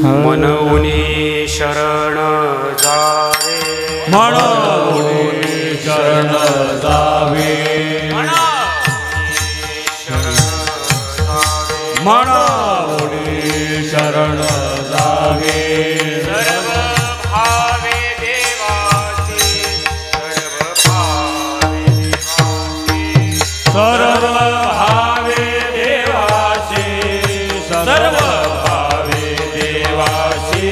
मनऊनी शरण जावे मनऊनी शरण जावे मनऊनी शरण जावे सर्व भावे देवाचे सर्व भावे देवाचे सर्व भावे देवाचे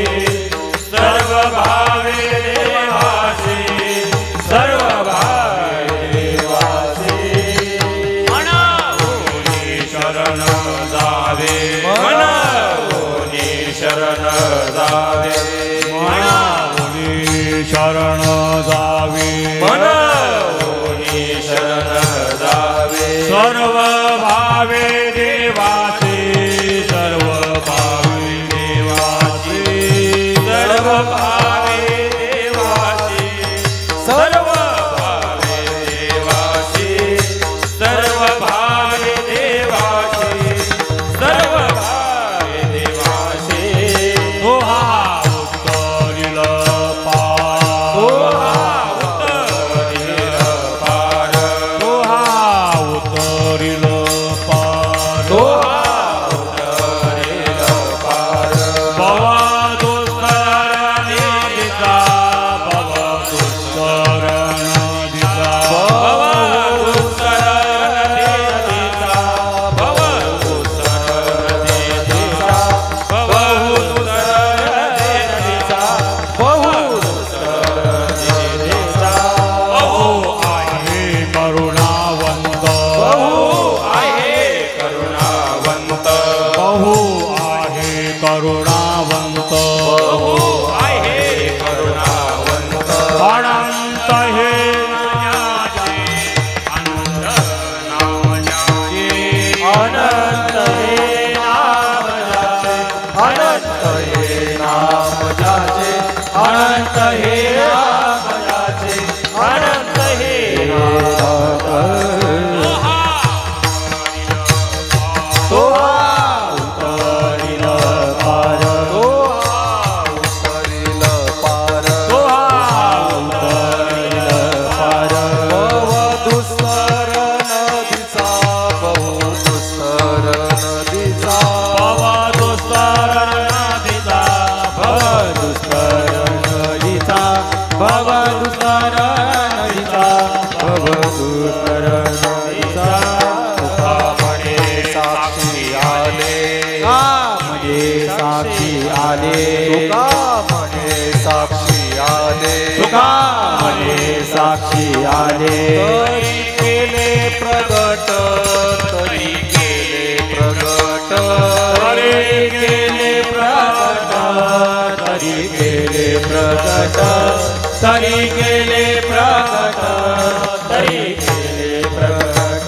सर्व भावे देवाचे सर्व भावे देवाचे मनऊनी शरण जावे मनऊनी शरण जावे मनऊनी शरण जावे मनऊनी शरण जावे सर्व भावे देवाचे सर्व भावे देवाचे सर्व भावे देवाचे सर्व भावे देवाचे सर्व भावे देवाचे सर्व भावे देवाचे तो हा उत्तरील पार तो हा उत्तरील पार तो हा उत्तरील पार तो हा उत्तरील पार भवा दुस्तर नदीचा भवा दुस्तर नदीचा भवा दुस्तर नदीचा भवा दुस्तर नदीचा भवा दुस्तर नदीचा भवा दुस्तर नदीचा अहो आहे करुणावंत बहु आहे करुणावंत बहु आहे करुणावंत बहु आहे करुणावंत अनंत हे नामाचे अनंत नामाचे अनंत हे नामाचे अनंत हे नामाचे अनंत हे नामाचे अनंत हे तो हा उत्तरील पार तो हा उत्तरील पार तो हा उत्तरील पार भव दुस्तर नदीचा बहु दुस्तर नदीचा भव दुस्तर नदीचा भव दुस्तर नदीचा भव दुस्तर नदीचा भव दुस्तर नदीचा तुकामणे साक्षी आले तुकामणे साक्षी आले तुकामणे साक्षी आले तुकामणे साक्षी आले तरी केले प्रगट तरी केले प्रगट तरी केले प्रगट तरी केले प्रगट तरी केले प्रगट तरी केले प्रगट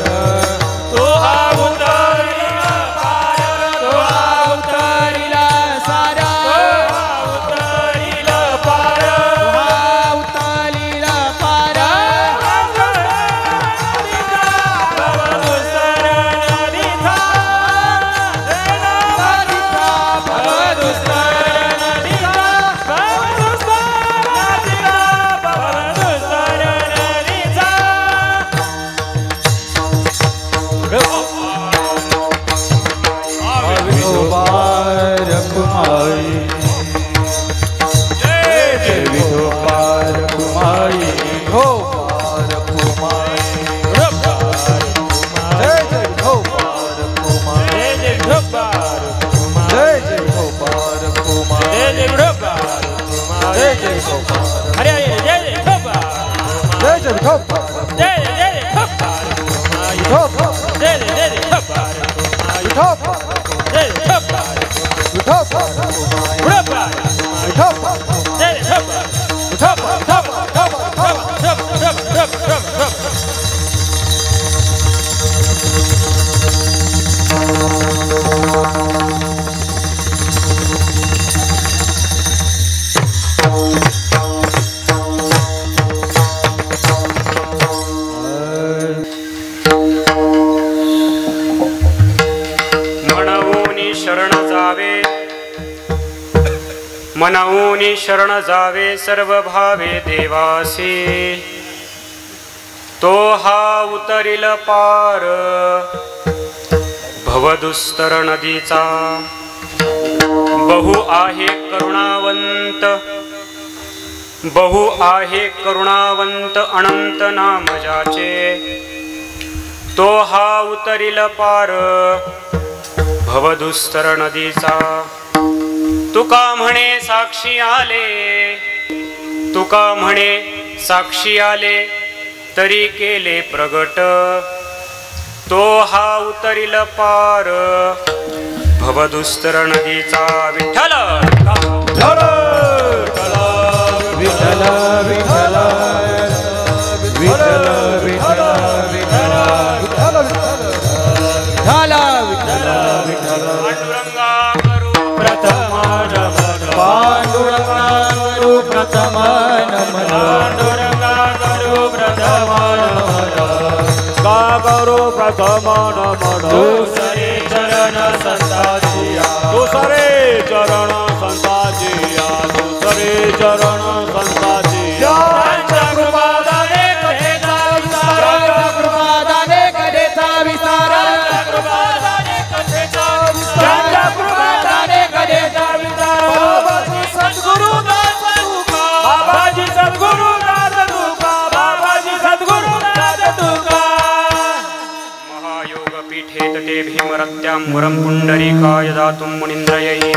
तो हा उतरिला पार तो हा उतरिला सारा तो हा उतरिला पार तो हा उतरिला पार मनाऊनी शरण जावे सर्व भावे देवासी तो हा उतरिल पार भवदुस्तर नदीचा बहु आहे करुणावंत अनंत नाम ज्याचे तो हा उतरिल पार भवदुस्तर नदीचा तुका म्हणे साक्षी आले तरी केले प्रगट तो हा उतरिल पार भवदुस्तर नदीचा विठ्ठल विठ्ठल विठ्ठल विठ्ठल विठ्ठल पांडुरंगा करू प्रथम पांडुरंगा करू प्रथम नमन पांडुरंगा करू प्रथम का करू प्रथम नमन दुसरे चरण संताजिया दुसरे चरण संताजिया दुसरे चरण संताजिया त्यांच्या कृपादाने कथेचा विस्तार कृपादाने कधेचा विस्तार कृपादाने कथेचा त्यांच्या कृपादाने कधेचा विस्तार बाबाजी सद्गुरु दास तुका बाबाजी सद्गुरु दास तुका बाबाजी सद्गुरु दास तुका महायोग पीठे तटे भीमरत्यां वरं पुंडरीकाय दातुं मुनीन्द्रयै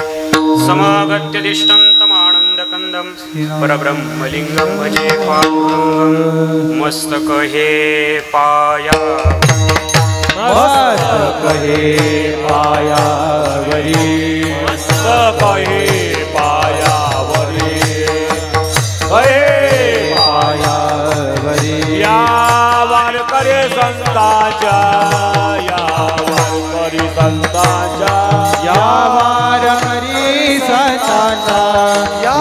समागत्य दिष्टं तमानन्दकन्दं परब्रह्मलिङ्गं भजे पाण्डुरङ्गं मस्तक हे पाया मस्तक हे पायावरी मस्तक हे पायावरी पायावरी या वारकरी संतांच्या या वारकरी संतांच्या या वारकरी संतांच्या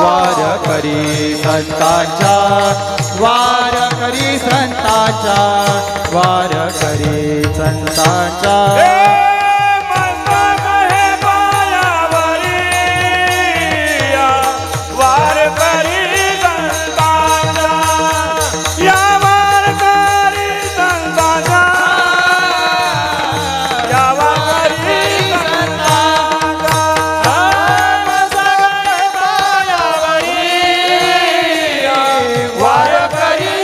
वारकरी संतांच्या वारकरी संतांच्या वारकरी संतांच्या मस्तक हे पायावरी वारकरी संतांच्या या वारकरी संतांच्या या वारकरी संतांच्या मस्तक हे पायावरी वारकरी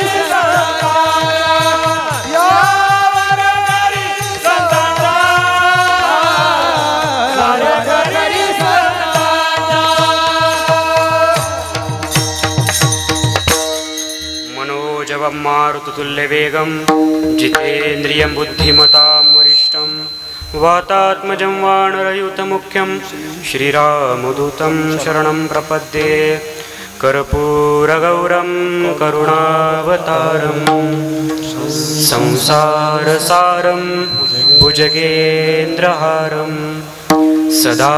मारुततुल्यवेगं जितेन्द्रियं बुद्धिमतां वरिष्ठं वातात्मजं वानरयुतमुख्यं श्रीरामदूतं शरणं प्रपद्ये कर्पूरगौरं करुणावतारं संसारसारं भुजगेन्द्रहारं सदा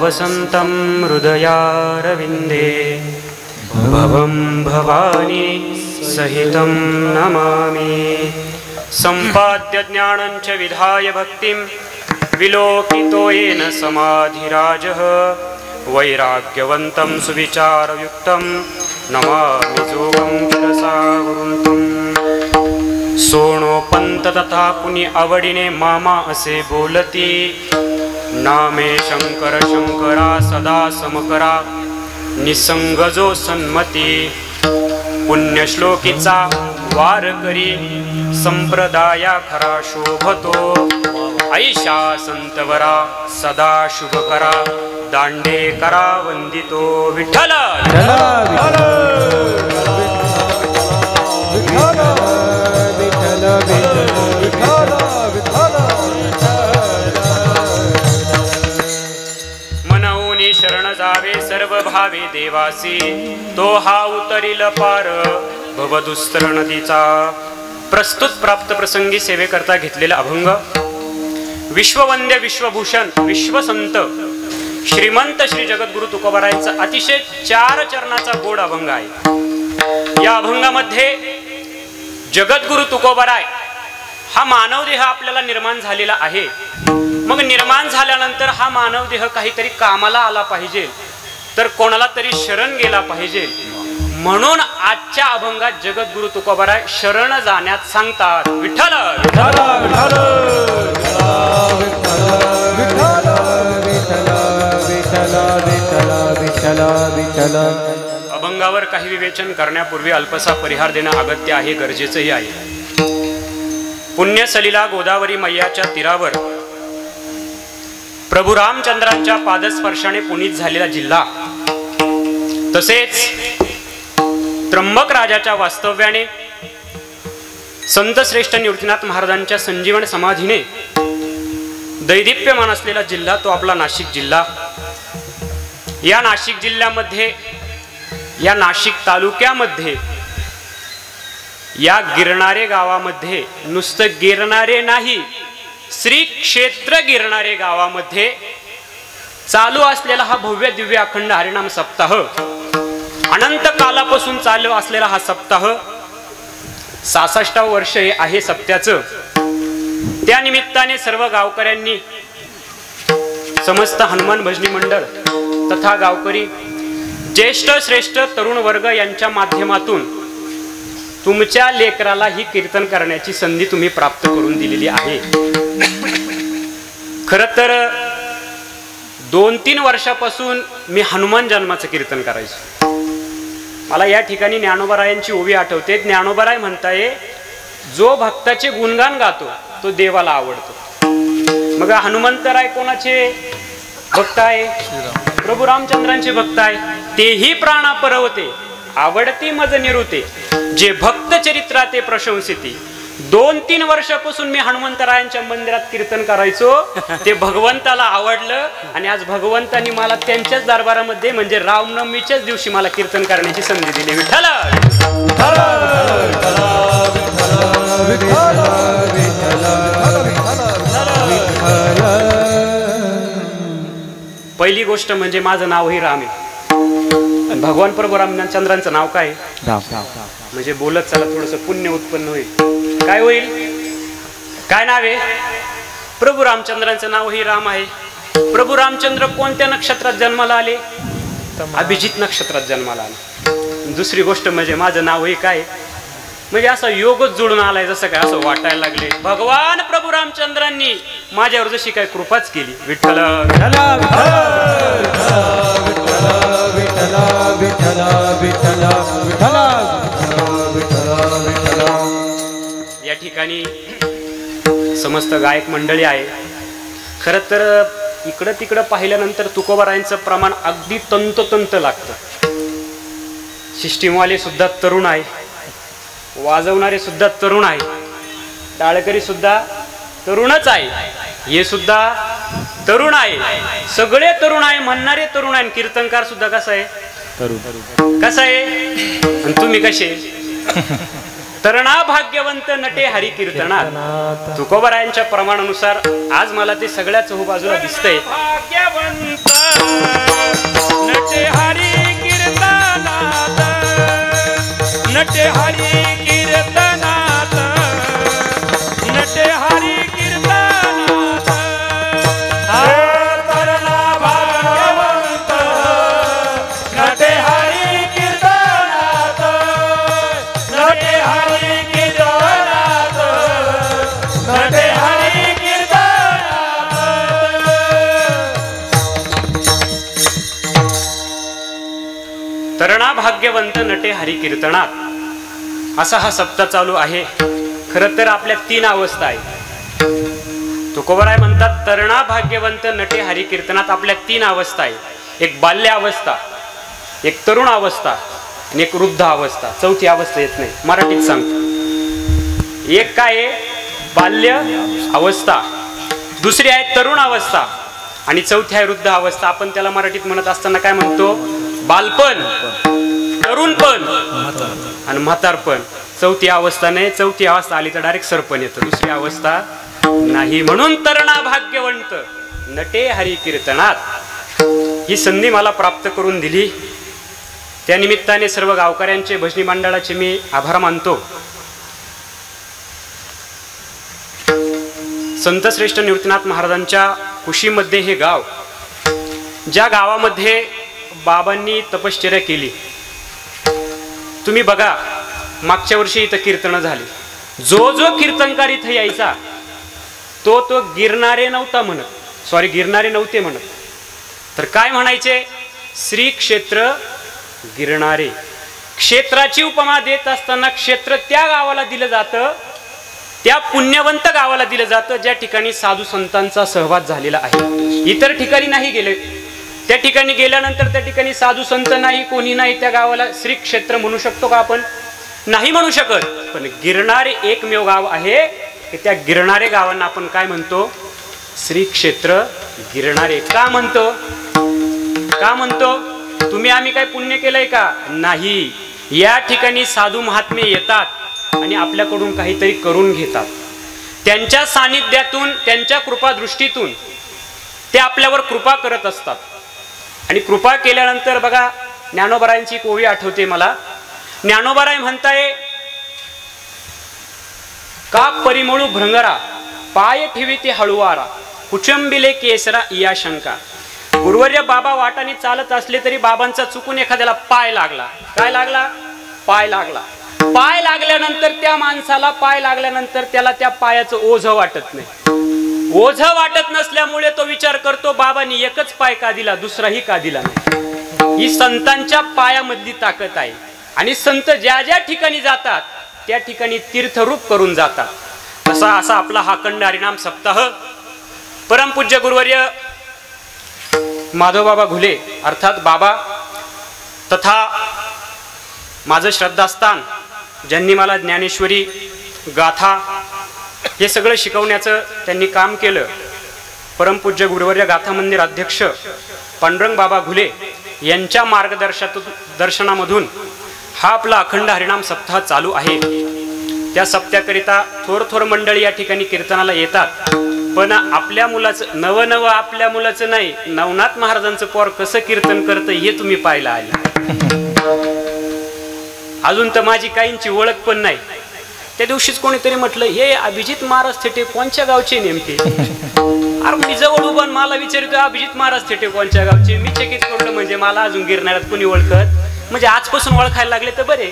वसन्तं हृदयारविन्दे भवं भवानी सहितं नमामि सम्पाद्य ज्ञानं च विधाय भक्तिं विलोकितो येन समाधिराजः वैराग्यवन्तं सुविचारयुक्तं नमामि जोगं शिरसा गुरुं सोणोपंत तथा कुणी आवडीने मामा असे बोलती नामे शंकर शंकरा सदा समकरा निसंग जो सन्मती पुण्यश्लोकीचा वार करी संप्रदाया खरा शोभतो ऐशा संतवरा सदा शुभ करा दांडे करा वंदितो विठ्ठल मनऊनी शरण जावे सर्व भावे देवासी तो हा उतरिल पार भवदुस्तर नदीचा प्रस्तुत प्राप्त प्रसंगी सेवेकरता घेतलेला अभंग विश्ववंद्य विश्वभूषण विश्वसंत श्रीमंत श्री जगद्गुरु तुकोबारायांचा अतिशय 4 चरणाचा गोड अभंग आहे। या अभंगामध्ये जगद्गुरु तुकोबाराय हा मानव देह आपल्याला निर्माण झालेला आहे। मग निर्माण झाल्यानंतर हा मानव देह काहीतरी कामाला आला पाहिजे, तर कोणाला तरी शरण गेला पाहिजे. म्हणून आजच्या अभंगात जगद्गुरु तुकोबाराय शरण जाण्यात सांगतात. विठ्ठल अभंगावर काही विवेचन करण्यापूर्वी अल्पसा परिहार देणं अगत्य आहे, गरजेचंही आहे. पुण्यसलीला गोदावरी मैयाच्या तीरावर प्रभू रामचंद्रांच्या पादस्पर्शाने पुनीत झालेला जिल्हा, तसेच त्र्यंबक राजाच्या वास्तव्याने संत श्रेष्ठ निवृत्तीनाथ महाराजांच्या संजीवन समाधीने दैदिप्यमान असलेला जिल्हा तो आपला नाशिक जिल्हा. या नाशिक जिल्ह्यामध्ये, या नाशिक तालुक्यामध्ये, या गिरणारे गावामध्ये, नुसतं गिरणारे नाही, श्री क्षेत्र गिरणारे गावामध्ये चालू असलेला हा भव्य दिव्य अखंड हरिनाम सप्ताह, अनंत कालापासून चालू असलेला हा सप्ताह 66 वर्ष आहे सप्त्याचं. त्या निमित्ताने सर्व गावकऱ्यांनी, समस्त हनुमान भजनी मंडळ तथा गावकरी, ज्येष्ठ श्रेष्ठ तरुण वर्ग यांच्या माध्यमातून तुमच्या लेकराला ही कीर्तन करण्याची संधी तुम्ही प्राप्त करून दिलेली आहे. खरं तर 2-3 वर्षापासून मी हनुमान जन्माचं कीर्तन करायचो. मला या ठिकाणी ज्ञानोबारायांची ओवी आठवते. ज्ञानोबाराय म्हणताय, जो भक्ताचे गुणगान गातो तो देवाला आवडतो. मग हनुमंतराय कोणाचे भक्त आहे? प्रभू रामचंद्रांचे भक्त आहे. तेही प्राणा परवते आवडती मज निरुते, जे भक्त चरित्राते प्रशंसिती. 2-3 वर्षापासून मी हनुमंतरायांच्या मंदिरात कीर्तन करायचो. ते भगवंताला आवडलं आणि आज भगवंतांनी मला त्यांच्याच दरबारामध्ये म्हणजे रामनवमीच्याच दिवशी मला कीर्तन करण्याची संधी दिली. विठ्ठल पहिली गोष्ट म्हणजे माझं नावही राम आहे. भगवान प्रभू रामचंद्रांचं नाव काय? म्हणजे बोलत चला थोडस पुण्य उत्पन्न होईल. काय होईल? काय नाव आहे? प्रभू रामचंद्रांचं नाव ही राम आहे. प्रभू रामचंद्र कोणत्या नक्षत्रात जन्माला आले? अभिजित नक्षत्रात जन्माला आले. दुसरी गोष्ट म्हणजे माझं नाव हे काय, म्हणजे असा योगच जुळून आलाय, जसं काय असं वाटायला लागले भगवान प्रभू रामचंद्रांनी माझ्यावर जशी काय कृपाच केली. विठ्ठल या ठिकाणी समस्त गायक मंडळी आहे. खरं तर इकडं तिकडं पाहिल्यानंतर तुकोबारायांचं प्रमाण अगदी तंतोतंत लागतं. सिस्टीमवाले सुद्धा तरुण आहे, वाजवणारे सुद्धा तरुण आहे, टाळकरी सुद्धा तरुणच आहे, हे सुद्धा तरुण आहे, सगळे तरुण आहे, म्हणणारे तरुण आहे. कीर्तनकार सुद्धा कसा आहे? तरुण. कसा आहे? आणि तुम्ही कसे? तरणा भाग्यवंत नटे हरी कीर्तनात. तुकोबारायांच्या प्रमाणानुसार आज मला ते सगळ्या चहूबाजूला दिसतंय. भाग्यवंत नटे हरी कीर्तनात, नटे हरी कीर्तनात, नटे हरी कीर्तनात. तरणा भाग्यवंत नटे हरी कीर्तनात, नटे हरी कीर्तनात, नटे हरी कीर्तनात. तरणा भाग्यवंत नटे हरी कीर्तनात असा हा सप्ताह चालू आहे. खरं तर आपल्या 3 अवस्था आहेत. तुकोबाराय म्हणतात तरणा भाग्यवंत नटे हरी कीर्तनात आपल्या 3 अवस्था आहे. एक बाल्य अवस्था, एक तरुण अवस्था आणि एक वृद्ध अवस्था. चौथी अवस्था येत नाही, मराठीत सांगतो. एक काय आहे? बाल्य अवस्था, दुसरी आहे तरुण अवस्था आणि चौथी आहे वृद्ध अवस्था. आपण त्याला मराठीत म्हणत असताना काय म्हणतो? बालपण, तरुणपण आणि म्हातारपण. चौथी अवस्था नाही. चौथी अवस्था आली तर डायरेक्ट सरपण येतं, दुसरी अवस्था नाही. म्हणून तरणा भाग्यवंत नटे हरी कीर्तनात ही संधी मला प्राप्त करून दिली. त्या निमित्ताने सर्व गावकऱ्यांचे, भजनी मंडळाचे मी आभार मानतो. संत श्रेष्ठ निवृत्तीनाथ महाराजांच्या कुशीमध्ये हे गाव, ज्या गावामध्ये बाबांनी तपश्चर्या केली. तुम्ही बघा, मागच्या वर्षी इथं कीर्तन झाली. जो जो कीर्तनकार इथं यायचा तो गिरणारे नव्हता म्हणत, सॉरी गिरणारे नव्हते म्हणत, तर काय म्हणायचे? श्री क्षेत्र गिरणारे. क्षेत्राची उपमा देत असताना क्षेत्र त्या गावाला दिलं जातं, त्या पुण्यवंत गावाला दिलं जातं ज्या ठिकाणी साधू संतांचा सहवास झालेला आहे. इतर ठिकाणी नाही गेले. त्या ठिकाणी गेल्यानंतर त्या ठिकाणी साधू संत नाही, कोणी नाही, त्या गावाला श्री क्षेत्र म्हणू शकतो का आपण? नाही म्हणू शकत. पण गिरणारे एकमेव गाव आहे की त्या गिरणारे गावांना आपण काय म्हणतो? श्री क्षेत्र गिरणारे. का म्हणतो? का म्हणतो? तुम्ही आम्ही काय पुण्य केलंय का? नाही. या ठिकाणी साधू महात्मे येतात आणि आपल्याकडून काहीतरी करून घेतात. त्यांच्या सानिध्यातून, त्यांच्या कृपा दृष्टीतून ते आपल्यावर कृपा करत असतात. आणि कृपा केल्यानंतर बघा, ज्ञानोबारायांची कोवी आठवते मला. ज्ञानोबाराय म्हणताय, का परिमळू भृंगरा, पाय ठेविते हळुवारा, कुचंबिले केसरा इया शंका. गुरुवर्य बाबा वाटाने चालत असले तरी बाबांचा चुकून एखाद्याला पाय लागला. काय लागला? पाय लागला. पाय लागल्यानंतर त्या माणसाला, पाय लागल्यानंतर त्याला त्या पायाचं ओझं वाटत नाही. ओझं वाटत नसल्यामुळे तो विचार करतो, बाबांनी एकच पाय का दिला, दुसराही का दिला नाही. ही संतांच्या पायामधली ताकद आहे. आणि संत ज्या ज्या ठिकाणी जातात त्या ठिकाणी तीर्थरूप करून जातात. असा आपला हा अखंड हरिनाम सप्ताह परमपूज्य गुरुवर्य माधवबाबा घुले अर्थात बाबा तथा माझं श्रद्धास्थान, ज्यांनी मला ज्ञानेश्वरी गाथा हे सगळं शिकवण्याचं त्यांनी काम केलं, परमपूज्य गुरुवर्य गाथा मंदिर अध्यक्ष पांडुरंग बाबा घुले यांच्या मार्गदर्शनामधून हा आपला अखंड हरिनाम सप्ताह चालू आहे. त्या सप्त्याकरिता थोर मंडळी या ठिकाणी कीर्तनाला येतात. पण आपल्या मुलाचं नवं आपल्या मुलाचं नाही, नवनाथ महाराजांचं पोर कसं कीर्तन करतं हे तुम्ही पाहायला आले. अजून तर माझी काहींची ओळख पण नाही. त्या दिवशीच कोणीतरी म्हटलं, हे अभिजित महाराज थेटे कोणत्या गावचे नेमके? अरे मी जवळ उभा मला विचारतो, अभिजित महाराज थेटे कोणत्या गावचे? मी चकित पडलो, म्हणजे मला अजून गिरणाऱ्यात कोणी ओळखत, म्हणजे आजपासून ओळखायला लागले तर बरे.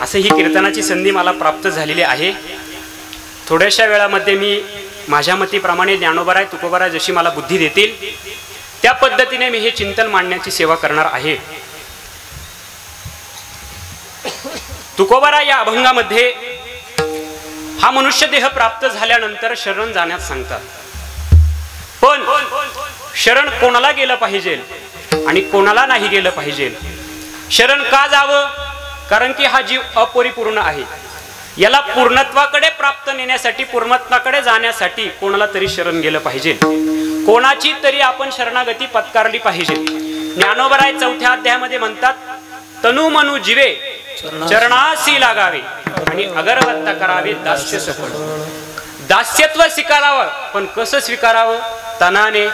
असं ही कीर्तनाची संधी मला प्राप्त झालेली आहे. थोड्याशा वेळामध्ये मी माझ्या मतीप्रमाणे ज्ञानोबाराय तुकोबाराय जशी मला बुद्धी देतील त्या पद्धतीने मी हे चिंतन मांडण्याची सेवा करणार आहे. तुकोबाराय या अभंगामध्ये हा मनुष्य देह प्राप्त झाल्यानंतर शरण जाण्यास सांगतात. पण शरण कोणाला गेलं पाहिजे आणि कोणाला नाही गेलं पाहिजे? शरण का जावं? कारण की हा जीव अपरिपूर्ण आहे. याला पूर्णत्वाकडे प्राप्त नेण्यासाठी, पूर्णत्वाकडे जाण्यासाठी कोणाला तरी शरण गेलं पाहिजे. कोणाची तरी आपण शरणागती पत्कारली पाहिजे. ज्ञानोबाराय 4थ्या अध्यायामध्ये म्हणतात, तनु मनु जीवे चरणासी लागावे आणि अगरवत्ता करावे दास्य सफळ. दास्यत्व स्वीकारावं, पण कसं स्वीकारावं? तनाने,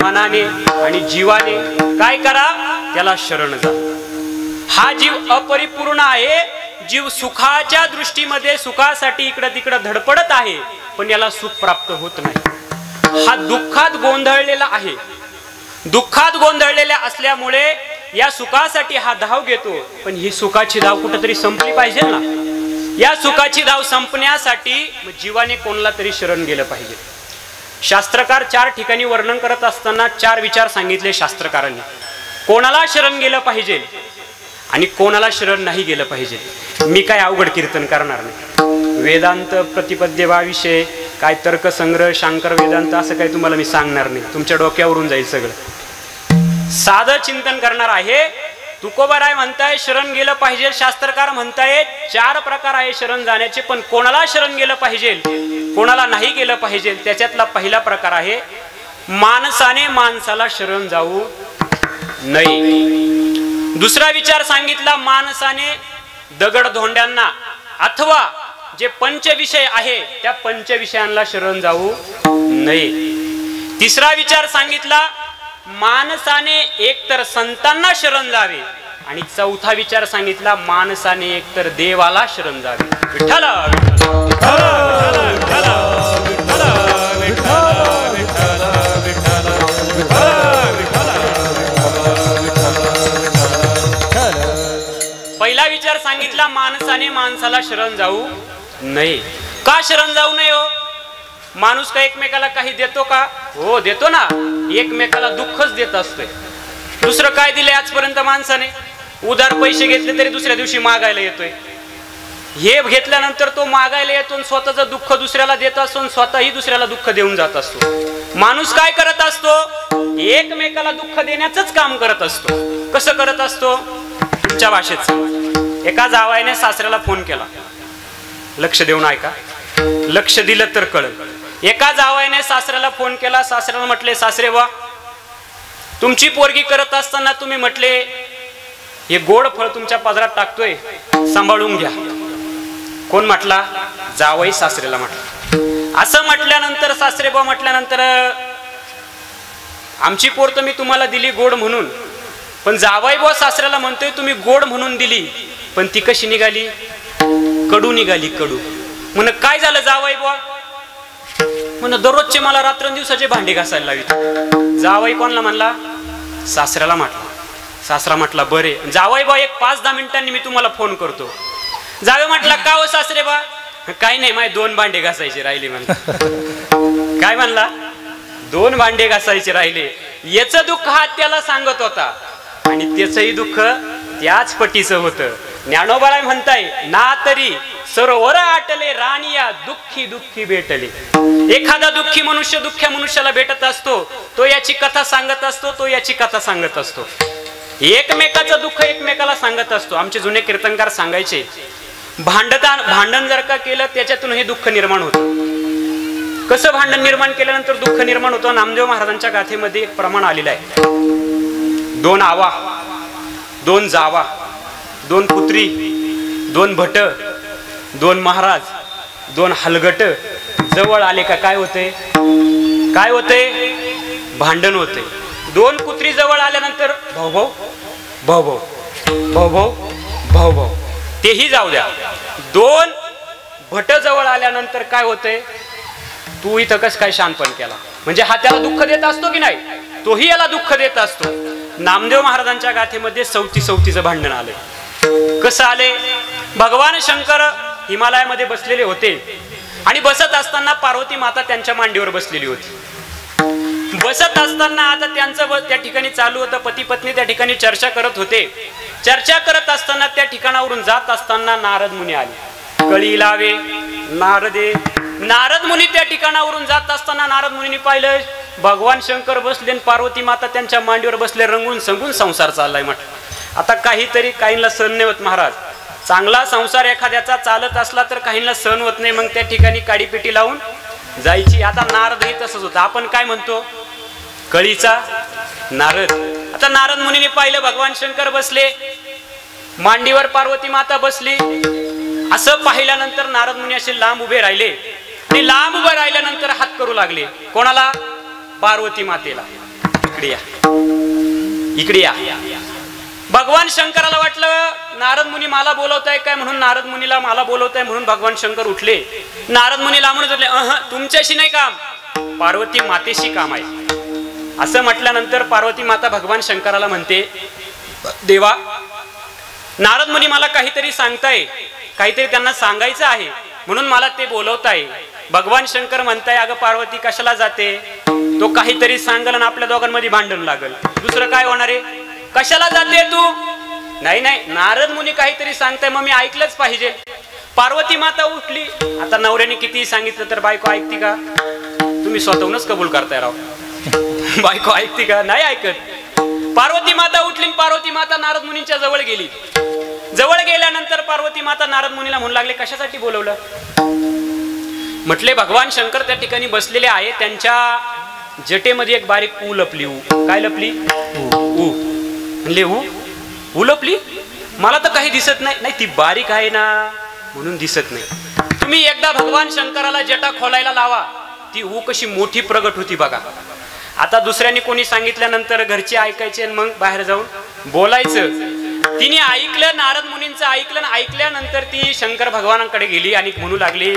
मनाने आणि जीवाने. काय करा? त्याला शरण जा. हा जीव अपरिपूर्ण आहे. जीव सुखाच्या दृष्टीमध्ये सुखासाठी इकडं तिकडं धडपडत आहे, पण याला सुख प्राप्त होत नाही. हा दुःखात गोंधळलेला आहे. दुःखात गोंधळलेल्या असल्यामुळे या सुखासाठी हा धाव घेतो, पण ही सुखाची धाव कुठेतरी संपली पाहिजे ना. या सुखाची धाव संपण्यासाठी जीवाने कोणाला तरी शरण गेलं पाहिजे. शास्त्रकार 4 ठिकाणी वर्णन करत असताना 4 विचार सांगितले शास्त्रकारांनी. कोणाला शरण गेलं पाहिजे आणि कोणाला शरण नाही गेलं पाहिजे. मी काय अवघड कीर्तन करणार नाही. वेदांत प्रतिपद्येविषय काय तर्कसंग्रह, शांकर वेदांत असं काही तुम्हाला मी सांगणार नाही. तुमच्या डोक्यावरून जाईल सगळं. साधं चिंतन करणार आहे. तुकोबाराय म्हणताय शरण गेलं पाहिजे. शास्त्रकार म्हणताय 4 प्रकार आहे शरण जाण्याचे, पण कोणाला शरण गेलं पाहिजे, कोणाला नाही गेलं पाहिजे. त्याच्यातला पहिला प्रकार आहे माणसाने माणसाला शरण जाऊ नये. दुसरा विचार सांगितला माणसाने दगड धोंड्यांना अथवा जे पंचविषय आहे त्या पंचविषयांना शरण जाऊ नये. तिसरा विचार सांगितला माणसाने एकतर संतांना शरण जावे आणि चौथा विचार सांगितला माणसाने एकतर देवाला शरण जावे. विठ्ठल सांगितला माणसाने माणसाला शरण जाऊ नये. का शरण जाऊ नये हो? माणूस का एकमेकाला काही देतो का? हो देतो ना. एकमेकाला दुःखच देत असतोय. दुसरं काय दिले आजपर्यंत माणसाने? उधार पैसे घेतले तरी दुसऱ्या दिवशी मागायला येतोय. हे घेतल्यानंतर तो मागायला येतो, स्वतःचं दुःख दुसऱ्याला देत असतो, स्वतःही दुसऱ्याला दुःख देऊन जात असतो. माणूस काय करत असतो? एकमेकाला दुःख देण्याचंच काम करत असतो. कसं करत असतो? तुमच्या भाषेत एका जावाईने सासऱ्याला फोन केला. लक्ष देऊन ऐका, लक्ष दिलं तर कळलं. एका जावाईने सासऱ्याला फोन केला. सासऱ्याला म्हटले, सासरे वा, तुमची पोरगी करत असताना तुम्ही म्हटले हे गोड फळ तुमच्या पदरात टाकतोय, सांभाळून घ्या. कोण म्हटला? जावई सासरेला म्हटलं. असं म्हटल्यानंतर सासरेबा म्हटल्यानंतर आमची पोर तर मी तुम्हाला दिली गोड म्हणून, पण जावई बुवा सासऱ्याला म्हणतोय तुम्ही गोड म्हणून दिली, पण ती कशी निघाली? कडू निघाली, कडू. म्हण काय झालं जावई बुवा? म्हण दररोजचे मला रात्रंदिवसाचे भांडे घासायला लावित. जावई कोणला म्हणला? सासऱ्याला म्हटला. सासरा म्हटला बरे जावई बुवा, एक 5-10 मिनिटांनी मी तुम्हाला फोन करतो. जावे म्हटला का हो सासरे बा? काही नाही, माझे 2 भांडे घासायचे राहिले म्हणला. काय म्हणला? 2 भांडे घासायचे राहिले. याचं दुःख हा त्याला सांगत होता आणि त्याचंही दुःख त्याच पटीचं होतं. ज्ञानोबाराय म्हणताय ना तरी सरोवर आटले राणिया दुःखी दुःखी भेटले. एखादा दुःखी मनुष्य दुःख्या मनुष्याला भेटत असतो, तो याची कथा सांगत असतो, तो याची कथा सांगत असतो. एकमेकाचं दुःख एकमेकाला सांगत असतो. आमचे जुने कीर्तनकार सांगायचे, भांडण जर का केलं त्याच्यातून हे दुःख निर्माण होतं. कसं भांडण निर्माण केल्यानंतर दुःख निर्माण होतं? नामदेव महाराजांच्या गाथेमध्ये एक प्रमाण आलेलं आहे. 2 आवा, 2 जावा, 2 पुत्री, 2 भट, 2 महाराज, 2 हलगट जवळ आले का काय होते? काय होते? भांडण होते. 2 पुत्री जवळ आल्यानंतर भाऊ भाऊ भाऊ भाऊ भाऊ भाऊ भाऊ भाऊ, तेही जाऊ द्या. 2 भट जवळ आल्यानंतर काय होते? तू इथं कस काय शानपण केला? म्हणजे हा त्याला दुःख देत असतो की नाही? तोही याला दुःख देत असतो. नामदेव महाराजांच्या गाथेमध्ये 34 भांडण आले. कसं आले? भगवान शंकर हिमालयामध्ये बसलेले होते आणि बसत असताना पार्वती माता त्यांच्या मांडीवर बसलेली होती. बसत असताना आता त्यांचं त्या ठिकाणी चालू होतं. पती पत्नी त्या ठिकाणी चर्चा करत होते. चर्चा करत असताना त्या ठिकाणावरून जात असताना नारद मुनी आले. कळी लावे नारदे. नारद मुनी त्या ठिकाणावरून जात असताना नारद मुनींनी पाहिलं भगवान शंकर बसले आणि पार्वती माता त्यांच्या मांडीवर बसले. रंगून संगून संसार चाललाय. म्हटलं आता काहीतरी काहींना सहन नाही होत महाराज. चांगला संसार एखाद्याचा चालत असला तर काहींना सहन होत नाही, मग त्या ठिकाणी काडीपेटी लावून जायची. आता नारदही तसंच होतं. आपण काय म्हणतो? कळीचा नारद. आता नारद मुनीने पाहिलं भगवान शंकर बसले, मांडीवर पार्वती माता बसली. असं पाहिल्यानंतर नारद मुनी असे लांब उभे राहिले आणि लांब उभे राहिल्यानंतर हात करू लागले. कोणाला? पार्वती मातेला. इकडे या, इकडे या. भगवान शंकराला वाटलं नारद मुनी मला बोलवताय काय म्हणून, नारद मुनीला मला बोलवताय म्हणून भगवान शंकर उठले. नारद मुनी लांबून उठले. तुमच्याशी नाही काम, पार्वती मातेशी काम आहे. असं म्हटल्यानंतर पार्वती माता भगवान शंकराला म्हणते, देवा नारद मुनी मला काहीतरी सांगताय, काहीतरी त्यांना सांगायचं आहे म्हणून मला ते बोलवताय. भगवान शंकर म्हणताय अगं पार्वती कशाला जाते? तो काहीतरी सांगल आणि आपल्या दोघांमध्ये भांडण लागल. दुसरं काय होणार आहे? कशाला जाते तू? नाही नाही, नारद मुनी काहीतरी सांगताय मग मी ऐकलंच पाहिजे. पार्वती माता उठली. आता नवऱ्याने कितीही सांगितलं तर बायको ऐकते का? तुम्ही स्वतःहूनच कबूल करताय राव. बायको ऐकते का? नाही ऐकत. पार्वती माता उठली. पार्वती माता नारद मुनींच्या जवळ गेली. जवळ गेल्यानंतर पार्वती माता नारद मुनीला म्हणू लागले कशासाठी बोलवलं? म्हटले भगवान शंकर त्या ठिकाणी बसलेले आहे, त्यांच्या जटेमध्ये एक बारीक ऊ लपली. ऊ काय लपली? ऊ. म्हणले ऊ लपली? मला तर काही दिसत नाही. नाही ती बारीक आहे ना म्हणून दिसत नाही. तुम्ही एकदा भगवान शंकराला जटा खोलायला लावा, ती ऊ कशी मोठी प्रगट होती बघा. आता दुसऱ्याने कोणी सांगितल्यानंतर घरचे ऐकायचे आणि मग बाहेर जाऊन बोलायचं. तिने ऐकलं, नारद मुनींचं ऐकलं. ऐकल्यानंतर ती शंकर भगवानांकडे गेली आणि म्हणू लागली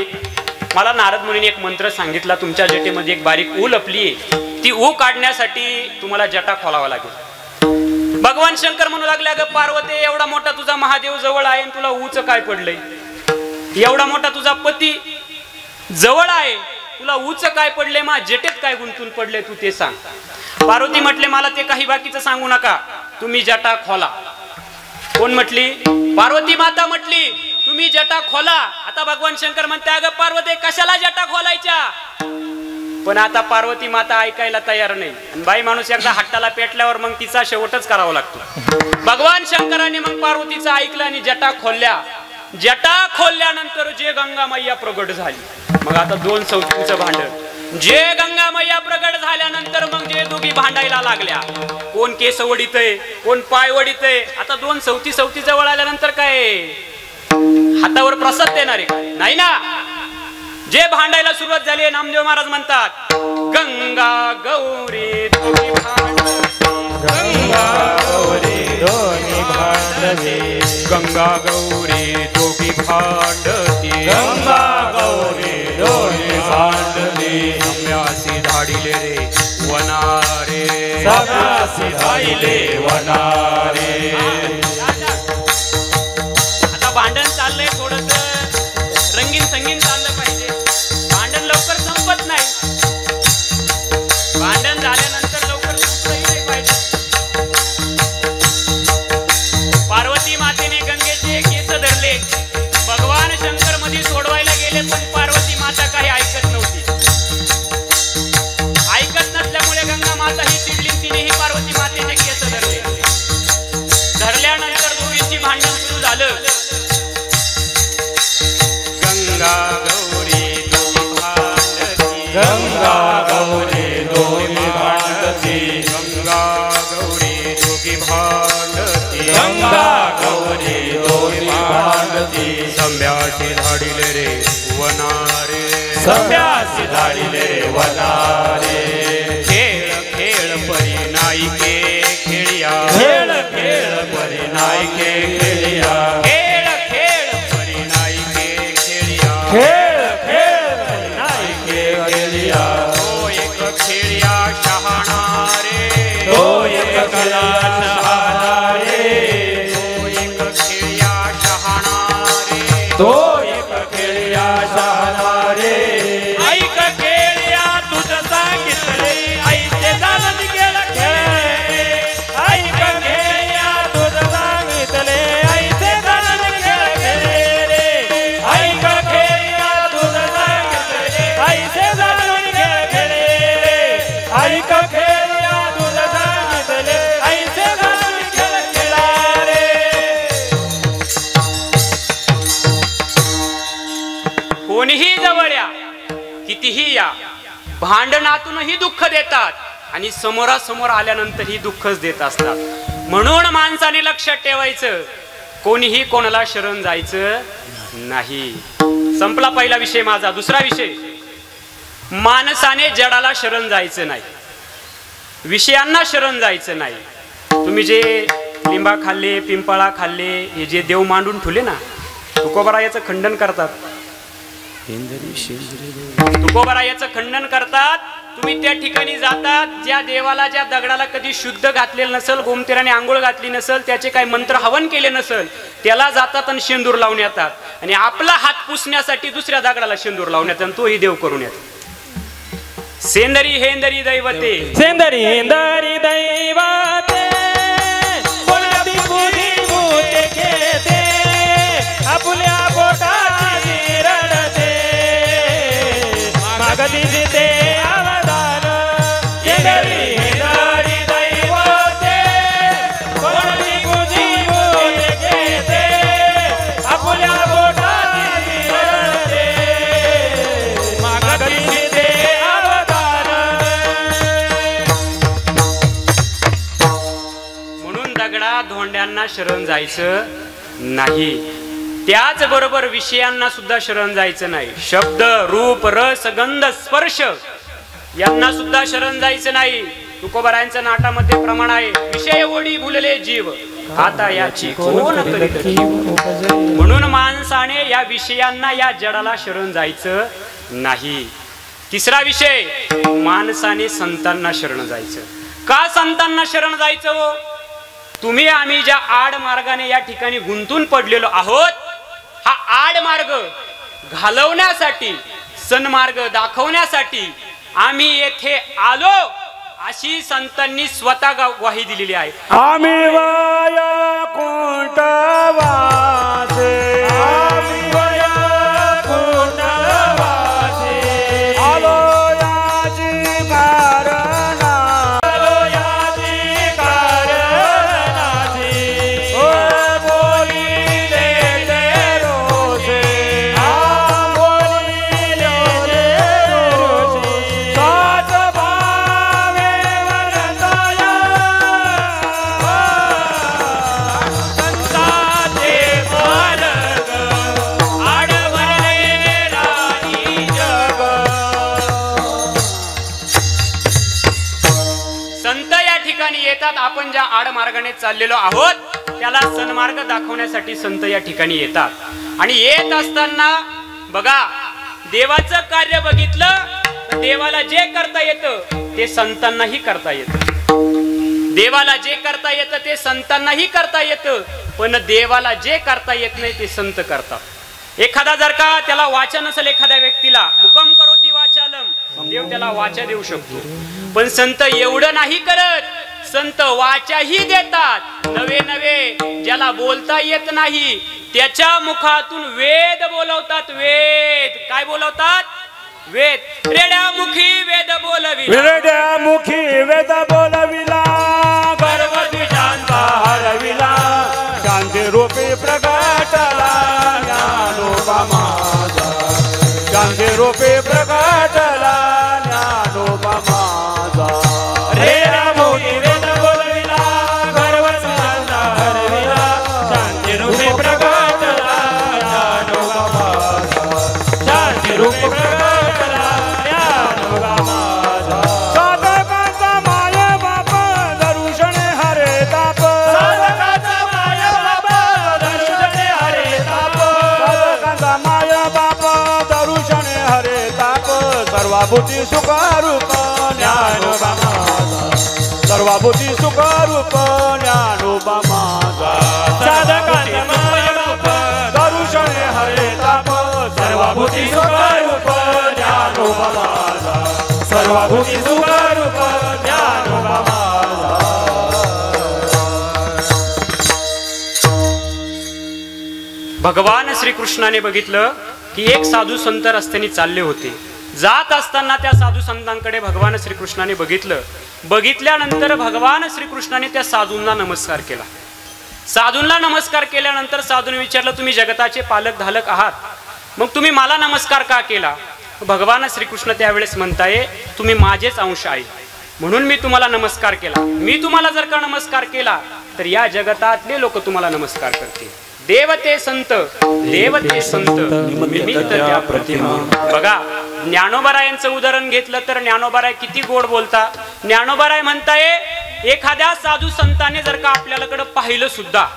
मला नारद मुनीने एक मंत्र सांगितला, तुमच्या जटेमध्ये एक बारीक ऊ लपली आहे, ती ऊ काढण्यासाठी तुम्हाला जटा खोलावा लागेल. भगवान शंकर म्हणू लागले, अगं पार्वती, एवढा मोठा तुझा महादेव जवळ आहे आणि तुला उच काय पडलंय? एवढा मोठा तुझा पती जवळ आहे, तुला उच काय पडले? मा जटेत काय गुंतून पडले तू ते सांग. पार्वती म्हटले, मला ते काही बाकीचं सांगू नका, तुम्ही जटा खोला. कोण म्हटली? पार्वती माता म्हटली, तुम्ही जटा खोला. आता भगवान शंकर म्हणते, अगं पार्वती, कशाला जटा खोलायच्या? पण आता पार्वती माता ऐकायला तयार नाही. आणि बाई माणूस एकदा हट्टाला पेटल्यावर मग तिचा शेवटच करावा लागतो. भगवान शंकराने मग पार्वतीचं ऐकलं आणि जटा खोलल्या. जटा खोलल्यानंतर जे गंगा मैया प्रगट झाली. मग आता दोन सवतीचं भांडण. जे गंगा मैया प्रगट झाल्यानंतर मग जे दोघी भांडायला लागल्या. कोण केस वडितय, कोण पाय वडितय. आता दोन सवती जवळ आल्यानंतर काय हातावर प्रसाद देणार आहे? नाही ना. जे भांडायला सुरुवात झाली, नामदेव महाराज म्हणतात, गंगा गौरी दोघी भांडती, गंगा गौरी दोघी भांडती, गंगा गौरी दोघी भांडती, गंगा गौरी दोघी भांडती. सम्यासी धाडिले रे वनारे, सम्यासी धाडिले वनारे. आता भांडण चाललंय, थोडस रंगीन संगीन चाललं पाहिजे. भांडण लवकर संपत नाही. भांडण झाल्यानंतर लवकर सुटलंही नाही पाहिजे. पार्वती मातेने गंगेचे केस धरले. भगवान शंकर मध्ये सोडवायला गेले, पण पार्वती माता काही ऐकत नव्हती. ऐकत नसल्यामुळे गंगा माता ही चिडली. तिनेही पार्वती मातेचे केस धरले. धरल्यानंतर दोघींची भांडण सुरू झालं. गंगा गौरी दोघी भांडती, गंगा गौरी दोघी भांडती, गंगा गौरी दोघी भांडती, गंगा गौरी दोघी भांडती. सम्यासी धाडिले रे वनारे, सम्यासी धाडिले रे वनारे. खेळ खेळ परी नाईके खेळिया, खेळ खेळ परी नाईके खेळिया, खेळ खेळ परी नाईके खेळिया, खेळ खेळ नाईके खेळिया. तो एक खेळिया शहाणा रे, तो एक कला शहाणा रे, तो एक खेळिया शहाणा रे, तो एक खेळिया शहाणा रे. ऐक खेळिया तुझं सांगितले, ऐसे जाणून गेला खेळ. ऐक खेळिया तुझं सांगितले, ऐसे जाणून गेला खेळ रे. ऐक खेळिया तुझं सांगितले, ऐसे जाणून गेला खेळ रे. ऐक खेळिया तुझं सांगितले, ऐसे जाणून गेला खेळ रे. कोणीही जवळ या, कितीही या, भांडणातूनही दुःख देतात आणि समोरासमोर आल्यानंतरही दुःखच देत असतात. म्हणून माणसाने लक्षात ठेवायचं, कोणीही कोणाला शरण जायचं नाही. संपला पहिला विषय माझा. दुसरा विषय, माणसाने जडाला शरण जायचं नाही, विषयांना शरण जायचं नाही. तुम्ही जे लिंबा खाल्ले, पिंपळा खाल्ले, हे जे देव मांडून ठेवले ना, तुकोबरा याचं खंडन करतात. तुकोबरा याचं खंडन करतात. तुम्ही त्या ठिकाणी जातात, ज्या देवाला, ज्या दगडाला कधी शुद्ध घातलेलं नसेल, गोमतीराने आंघोळ घातली नसेल, त्याचे काही मंत्र हवन केले नसेल, त्याला जातात आणि शेंदूर लावून येतात. आणि आपला हात पुसण्यासाठी दुसऱ्या दगडाला शेंदूर लावून येतात, आणि तोही देव करून येतो. सेंदरी हेंदरी दैवते, सेंदरी हेंदरी दैवते, बोलती बुधी भूते घेते, आपल्या पोटाची रडते, मागती जिते अवदान. सेंदरी हेंदरी दैवते, बोलती बुधी भूते घेते, आपल्या पोटाची रडते, मागती जिते अवदान. म्हणून दगडा धोंड्यांना शरण जायचं नाही. त्याचबरोबर विषयांना सुद्धा शरण जायचं नाही. शब्द, रूप, रस, गंध, स्पर्श यांना सुद्धा शरण जायचं नाही. तुकोबरायांच्या नाटामध्ये प्रमाण आहे, विषय ओढी भुलले जीव, आता याची कोण करीत जीव. म्हणून माणसाने या विषयांना, या जडाला शरण जायचं नाही. तिसरा विषय, माणसाने संतांना शरण जायचं. का संतांना शरण जायचं हो? तुम्ही आम्ही ज्या आड मार्गाने या ठिकाणी गुंतून पडलेलो आहोत, हा आड मार्ग घालवण्यासाठी, सन्मार्ग दाखवण्यासाठी आम्ही येथे आलो, अशी संतांनी स्वतः ग्वाही दिलेली आहे. आम्ही वैकुंठ वासी, आम्ही वैकुंठ वासी, आलो याची कारणाची, आलो याची कारणाची, ओ बोलिले ते रोषे, आ बोलिले ते रोषे, सात भावे वरदाया, संताचे मार्ग आडवरले राणी जग. संत या ठिकाणी येतात. आपण ज्या आड मार्गाने चाललेलो आहोत त्याला सन्मार्ग दाखवण्यासाठी संत या ठिकाणी येतात. आणि येत असताना बघा, देवाचं कार्य बघितलं, देवाला जे करता येतं ते संतांनाही करता येतं. देवाला जे करता येतं ते संतांनाही करता येतं, पण देवाला जे करता येत नाही ते संत करतात. एखादा जर का त्याला वाचा नसेल, एखाद्या व्यक्तीला मुकम करोती वाचालम, देव त्याला वाचा देऊ शकतो. पण संत एवढं नाही करत, संत वाचाही देतात. नवे नवे ज्याला बोलता येत नाही त्याच्या मुखातून वेद बोलवतात. वेद काय बोलवतात? वेद. रेड्यामुखी वेद बोलवी, रेड्यामुखी वेद बोलविला, गर्वद्विजांचा हरविला, शांती रूपी प्रगटला ज्ञानोबा माझा, शांती रूपी प्रगटला ज्ञानोबा माझा. रेड्यामुखी वेद बोलविला, गर्वद्विजांचा हरविला, शांती रूपी प्रगटला ज्ञानोबा माझा, शांती रूपी प्रगटला ज्ञानोबा माझा. साधकांचा माय बाप दर्शने हरे ताप, साधकांचा माय बाप दर्शने हरे ताप, साधकांचा माय बाप दर्शने हरे ताप. सर्वाभूती सुखरूप ज्ञानोबा माझा, सर्वाभूती सुखरूप ज्ञानोबा माझा. साधकांचा माय बाप दर्शने हरे ताप, सर्वाभूती सुखरूप ज्ञानोबा माझा, सर्वाभूती सुखरूप ज्ञानोबा माझा. भगवान श्रीकृष्णाने बघितलं की एक साधू संत रस्त्याने चालले होते. जात असताना त्या साधू संतांकडे भगवान श्रीकृष्णाने बघितलं. बघितल्यानंतर भगवान श्रीकृष्णाने त्या साधूंना नमस्कार केला. साधूंना नमस्कार केल्यानंतर साधूने विचारलं, तुम्ही जगताचे पालक धालक आहात, मग तुम्ही मला नमस्कार का केला? भगवान श्रीकृष्ण त्यावेळेस म्हणताय, तुम्ही माझेच अंश आहे म्हणून मी तुम्हाला नमस्कार केला. मी तुम्हाला जर का नमस्कार केला तर या जगतातले लोक तुम्हाला नमस्कार करतील. देवते संत, देवते संत निमित्त त्या प्रतिमा. बघा, ज्ञानोबारायांचं उदाहरण घेतलं तर ज्ञानोबाराय किती गोड बोलता. ज्ञानोबाराय म्हणताय, एखाद्या साधू संताने जर का आपल्याकडे पाहिलं सुद्धा,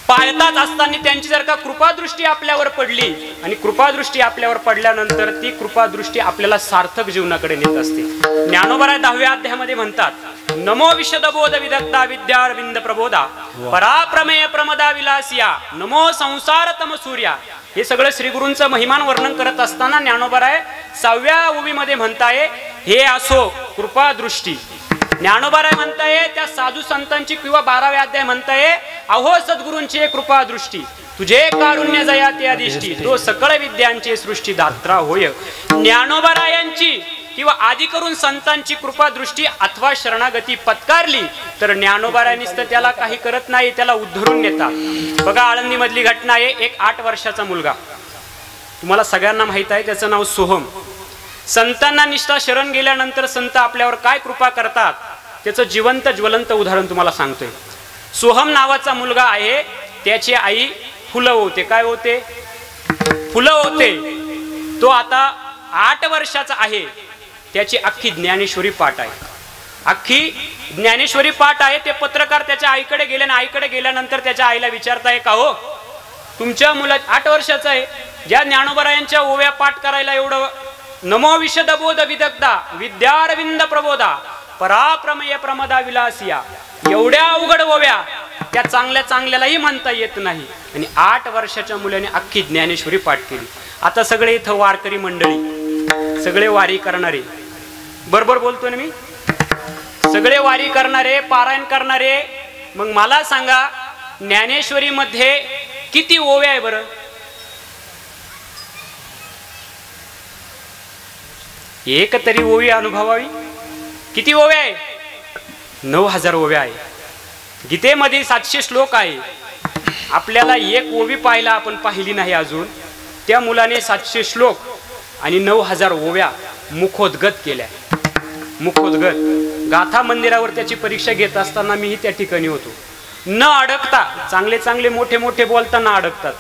पाहतात असताना त्यांची जर का कृपादृष्टी आपल्यावर पडली आणि कृपादृष्टी आपल्यावर पडल्यानंतर ती कृपादृष्टी आपल्याला सार्थक जीवनाकडे नेत असते. ज्ञानोबाराय 10व्या अध्यायामध्ये म्हणतात, नमो विशदबोध विदग्धा विद्यारविंद प्रबोधा, पराप्रमेय प्रमदा विलासिया, नमो संसारतम सूर्या. हे सगळं श्रीगुरूंचं महिमान वर्णन करत असताना ज्ञानोबाराय 6व्या ओवीमध्ये म्हणताय, हे असो कृपादृष्टी. ज्ञानोबाराय म्हणताय त्या साधू संतांची, किंवा 12व्या अध्याय म्हणताय, अहो सद्गुरूंची कृपा दृष्टी, तुझे कारुण्य जया ते अधिष्ठी, तो सकळ विद्यांचे सृष्टी दात्रा होय. ज्ञानोबारायांची किंवा आदि करून संतांची कृपा दृष्टी अथवा शरणागती पत्कारली तर ज्ञानोबारायांनीच तर त्याला काही करत नाही, त्याला उद्धरून नेतात. बघा, आळंदी मधली घटना आहे. एक 8 वर्षाचा मुलगा, तुम्हाला सगळ्यांना माहित आहे, त्याचं नाव सोहम. संतांना निष्ठा शरण गेल्यानंतर संत आपल्यावर काय कृपा करतात त्याचं जिवंत ज्वलंत उदाहरण तुम्हाला सांगतोय. सोहम नावाचा मुलगा आहे, त्याची आई फुलं होते. काय होते? फुलं होते. तो आता 8 वर्षाचा आहे. त्याची अख्खी ज्ञानेश्वरी पाठ आहे. अख्खी ज्ञानेश्वरी पाठ आहे. ते पत्रकार त्याच्या आईकडे गेले आणि आईकडे गेल्यानंतर त्याच्या आईला विचारताय, का हो तुमच्या मुला 8 वर्षाचा आहे, ज्या ज्ञानोबारायांच्या ओव्या पाठ करायला एवढं, नमो विशदबोध विदग्धा विद्यारविंद प्रबोधा पराप्रमेय प्रमदा विलासिया, एवढ्या अवघड ओव्या त्या चांगल्या चांगल्यालाही म्हणता येत नाही. आणि 8 वर्षाच्या मुलाने अख्खी ज्ञानेश्वरी पाठ केली. आता सगळे इथं वारकरी मंडळी, सगळे वारी करणारे, बरोबर बोलतो ना मी, सगळे वारी करणारे, पारायण करणारे, मग मला सांगा ज्ञानेश्वरी मध्ये किती ओव्या आहे बरं? एक तरी ओवी अनुभवावी. किती ओव्या आहे? 9000 ओव्या आहे. गीतेमध्ये 700 श्लोक आहे. आपल्याला एक ओवी पाहिला आपण पाहिली नाही अजून. त्या मुलाने 700 श्लोक आणि 9000 ओव्या मुखोद्गत केल्या. मुखोद्गत. गाथा मंदिरावर त्याची परीक्षा घेत असताना मीही त्या ठिकाणी होतो. न अडकता, चांगले चांगले मोठे मोठे बोलताना अडकतात,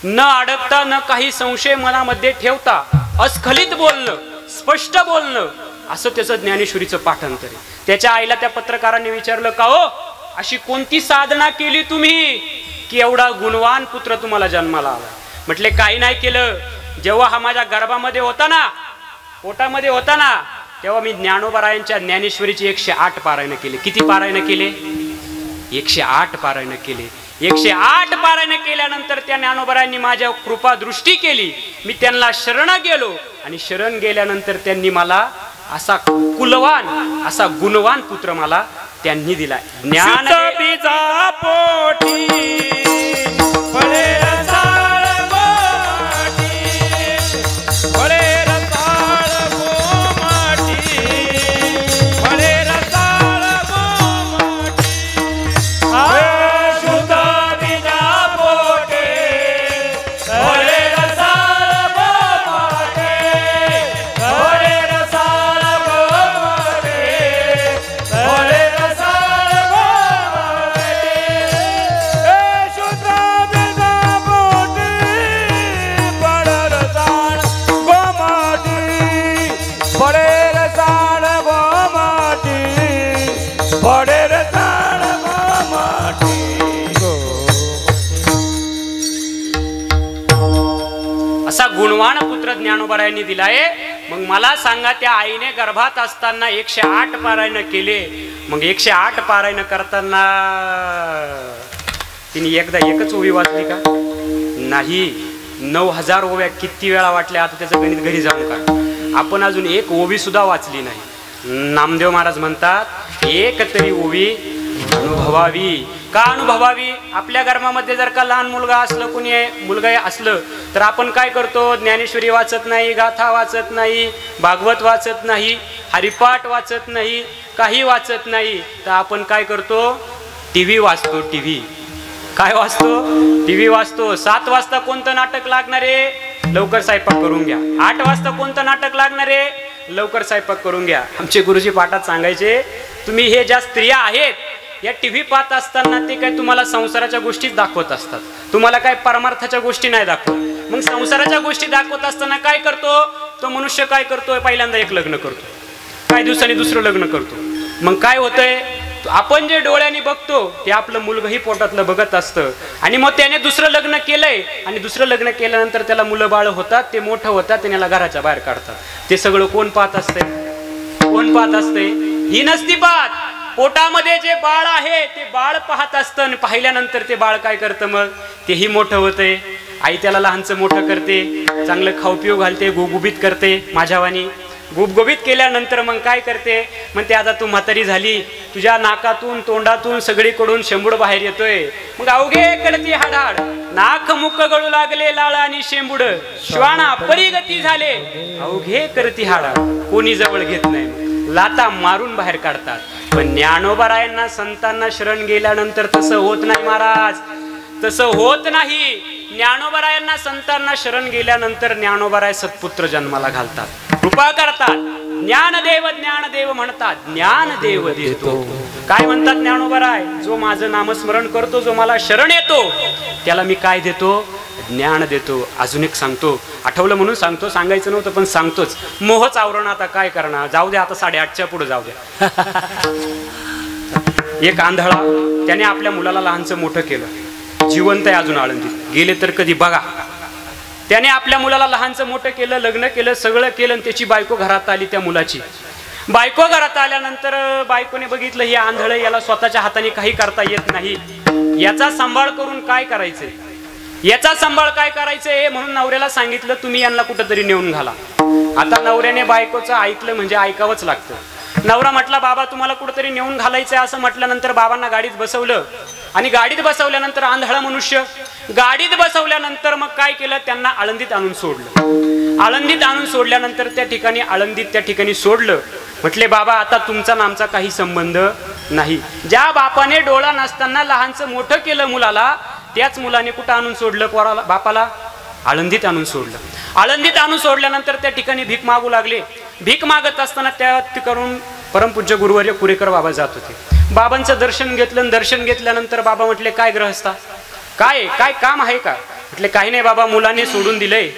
न अडकता, न काही संशय मनामध्ये ठेवता अस्खलित बोलणं, स्पष्ट बोलणं, असं त्याचं ज्ञानेश्वरीचं पाठांतर आहे. त्याच्या आईला त्या पत्रकाराने विचारलं, का हो अशी कोणती साधना केली तुम्ही की एवढा गुणवान पुत्र तुम्हाला जन्माला आला? म्हटले काही नाही केलं. जेव्हा हा माझ्या गर्भामध्ये होता ना, पोटामध्ये होता ना, तेव्हा मी ज्ञानोबरायांच्या ज्ञानेश्वरीची 108 पारायण केले. किती पारायण केले? 108 पारायण केले. 108 पारायण केल्यानंतर त्या ज्ञानोबरायांनी माझ्या कृपा दृष्टी केली. मी त्यांना शरण गेलो आणि शरण गेल्यानंतर त्यांनी मला असा कुलवान, असा गुणवान पुत्र मला त्यांनी दिला. ज्ञान बीजा पोटी फळे रसाळ गोमाटी, फळे रसाळ गोमाटी, फळे रसाळ गोमाटी. शुद्ध बीजा पोटी फळे रसाळ गोमाटी, फळे रसाळ गोमाटी, फळे रसाळ गोमाटी. शुद्ध बीजा पोटी फळे रसाळ गोमाटी, फळे रसाळ गोमाटी, फळे रसाळ गोमाटी. असा गुणवान पुत्र ज्ञानोबरायांनी दिलाय. मग मला सांगा त्या आईने गर्भात असताना 108 पारायण केले. मग 108 पारायण करताना तिने एकदा एकच ओवी वाचली का? नाही, 9000 ओव्या किती वेळा वाटल्या आता त्याचं गणित घरी जाऊन का. आपण अजून एक ओवी सुद्धा वाचली नाही. नामदेव महाराज म्हणतात एक तरी ओवी अनुभवावी. का अनुभवावी? आपल्या गर्भामध्ये जर का लहान मुलगा असलं, कोणी मुलगा असलं, तर आपण काय करतो? ज्ञानेश्वरी वाचत नाही, गाथा वाचत नाही, भागवत वाचत नाही, हरिपाठ वाचत नाही, काही वाचत नाही. तर आपण काय करतो? टीव्ही वाचतो. टीव्ही काय वाचतो? टीव्ही वाचतो. 7 वाजता कोणतं नाटक लागणार आहे? लवकर स्वयंपाक करून घ्या. 8 वाजता कोणतं नाटक लागणार आहे? लवकर स्वयंपाक करून घ्या. आमचे गुरुजी पाठात सांगायचे, तुम्ही हे ज्या स्त्रिया आहेत या टीव्ही पाहत असताना ते काय तुम्हाला संसाराच्या गोष्टीच दाखवत असतात, तुम्हाला काय परमार्थाच्या गोष्टी नाही दाखवत. मग संसाराच्या गोष्टी दाखवत असताना काय करतो तो मनुष्य? काय करतोय? पहिल्यांदा एक लग्न करतो, काही दिवसांनी दुसरं लग्न करतो. मग काय होतंय? आपण जे डोळ्यांनी बघतो ते आपलं मुलगंही पोटातलं बघत असतं. आणि मग त्याने दुसरं लग्न केलंय आणि दुसरं लग्न केल्यानंतर त्याला मुलं बाळ होतात, ते मोठं होतात, त्याला घराच्या बाहेर काढतात. ते सगळं कोण पाहत असते? कोण पाहत असते? ही नसती पाहत. पोटामध्ये जे बाळ आहे ते बाळ पाहत असतं आणि पाहिल्यानंतर ते बाळ काय करतं? मग तेही मोठं होतंय. आई त्याला लहानचं मोठं करते, चांगलं खाऊ पिऊ घालते, गुबगुबीत करते. माझ्यावानी गुबगुबीत केल्यानंतर मग काय करते? म्हणते आता तू म्हातारी झाली, तुझ्या नाकातून तोंडातून सगळीकडून शेंबूड बाहेर येतोय. मग अवघे करती हाडाड, नाक मुख गळू लागले लाळ आणि शेंबूड, श्वाना परिगती झाले अवघे करती हाडाड. कोणी जवळ घेत नाही, लाता मारून बाहेर काढतात. पण ज्ञानोबरायांना संतांना शरण गेल्यानंतर तसं होत नाही महाराज, तसं होत नाही. ज्ञानोबरायांना संतांना शरण गेल्यानंतर ज्ञानोबराय सत्पुत्र जन्माला घालतात, कृपा करतात. ज्ञानदेव म्हणतात, ज्ञानदेव देतो. काय म्हणतात ज्ञानोबराय? जो माझं नामस्मरण करतो, जो मला शरण येतो, त्याला मी काय देतो? ज्ञान देतो. अजून एक सांगतो, आठवलं म्हणून सांगतो, सांगायचं नव्हतं पण सांगतोच. मोहच आवरण, आता काय करणार, जाऊ द्या, आता 8:30च्या पुढे जाऊ द्या. एक आंधळा, त्याने आपल्या मुलाला लहानचं मोठं केलं, जिवंत आहे अजून आळंदीत, गेले तर कधी बघा. त्याने आपल्या मुलाला लहानचं मोठं केलं, लग्न केलं, सगळं केलं, आणि त्याची बायको घरात आली त्या मुलाची. बायको घरात आल्यानंतर बायकोने बघितलं हे आंधळ, याला स्वतःच्या हाताने काही करता येत नाही, याचा सांभाळ करून काय करायचंय, याचा सांभाळ काय करायचंय म्हणून नवऱ्याला सांगितलं तुम्ही यांना कुठंतरी नेऊन घाला. आता नवऱ्याने बायकोचं ऐकलं म्हणजे ऐकावंच लागतं. नवरा म्हटला बाबा तुम्हाला कुठंतरी नेऊन घालायचंय असं म्हटल्यानंतर बाबांना गाडीत बसवलं आणि गाडीत बसवल्यानंतर आंधळा मनुष्य गाडीत बसवल्यानंतर मग काय केलं, त्यांना आळंदीत आणून सोडलं. आळंदीत आणून सोडल्यानंतर त्या ठिकाणी सोडलं. म्हटले बाबा आता तुमचा आणि आमचा काही संबंध नाही. ज्या बापाने डोळा नसताना लहानचं मोठं केलं मुलाला, त्याच मुलाने कुठं आणून सोडलं पोराला, बापाला आळंदीत आणून सोडलं. आळंदीत आणून सोडल्यानंतर त्या ठिकाणी भीक मागू लागले. भीक मागत असताना त्या करून परमपूज्य गुरुवर्य कुरेकर बाबा जात होते. बाबांचं दर्शन घेतलं. दर्शन घेतल्यानंतर बाबा म्हटले काय ग्रहस्था, काय काय काम आहे का? म्हटले काही नाही बाबा, मुलांनी सोडून दिलंय.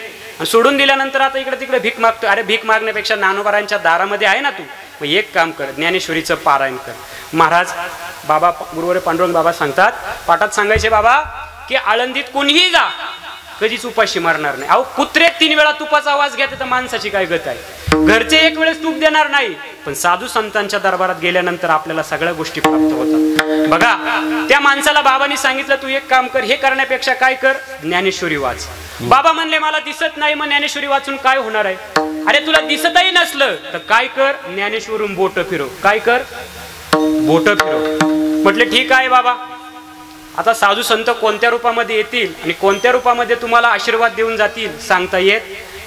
सोडून दिल्यानंतर आता इकडे तिकडे भीक मागतो. अरे भीक मागण्यापेक्षा ज्ञानोबारांच्या दारामध्ये आहे ना तू, मग एक काम कर, ज्ञानेश्वरीचं पारायण कर. महाराज बाबा गुरुवर्य पांडुरंग बाबा सांगतात, पाठात सांगायचे बाबा की आळंदीत कोणीही जा कधीच उपाशी मारणार नाही. अहो कुत्रे 3 वेळा तुपाचा आवाज घेते तर माणसाची काय गत आहे. घरचे 1 वेळेस तूप देणार नाही, पण साधू संतांच्या दरबारात गेल्यानंतर आपल्याला सगळ्या गोष्टी प्राप्त होतात. बघा त्या माणसाला बाबांनी सांगितलं तू एक काम कर, हे करण्यापेक्षा काय कर, ज्ञानेश्वरी वाच. बाबा म्हणले मला दिसत नाही, मग ज्ञानेश्वरी वाचून काय होणार आहे? अरे तुला दिसतही नसलं तर काय कर, ज्ञानेश्वरून बोट फिरव. काय कर, बोट फिरव. म्हटले ठीक आहे बाबा. आता साधू संत कोणत्या रूपामध्ये येतील आणि कोणत्या रूपामध्ये तुम्हाला आशीर्वाद देऊन जातील सांगता येत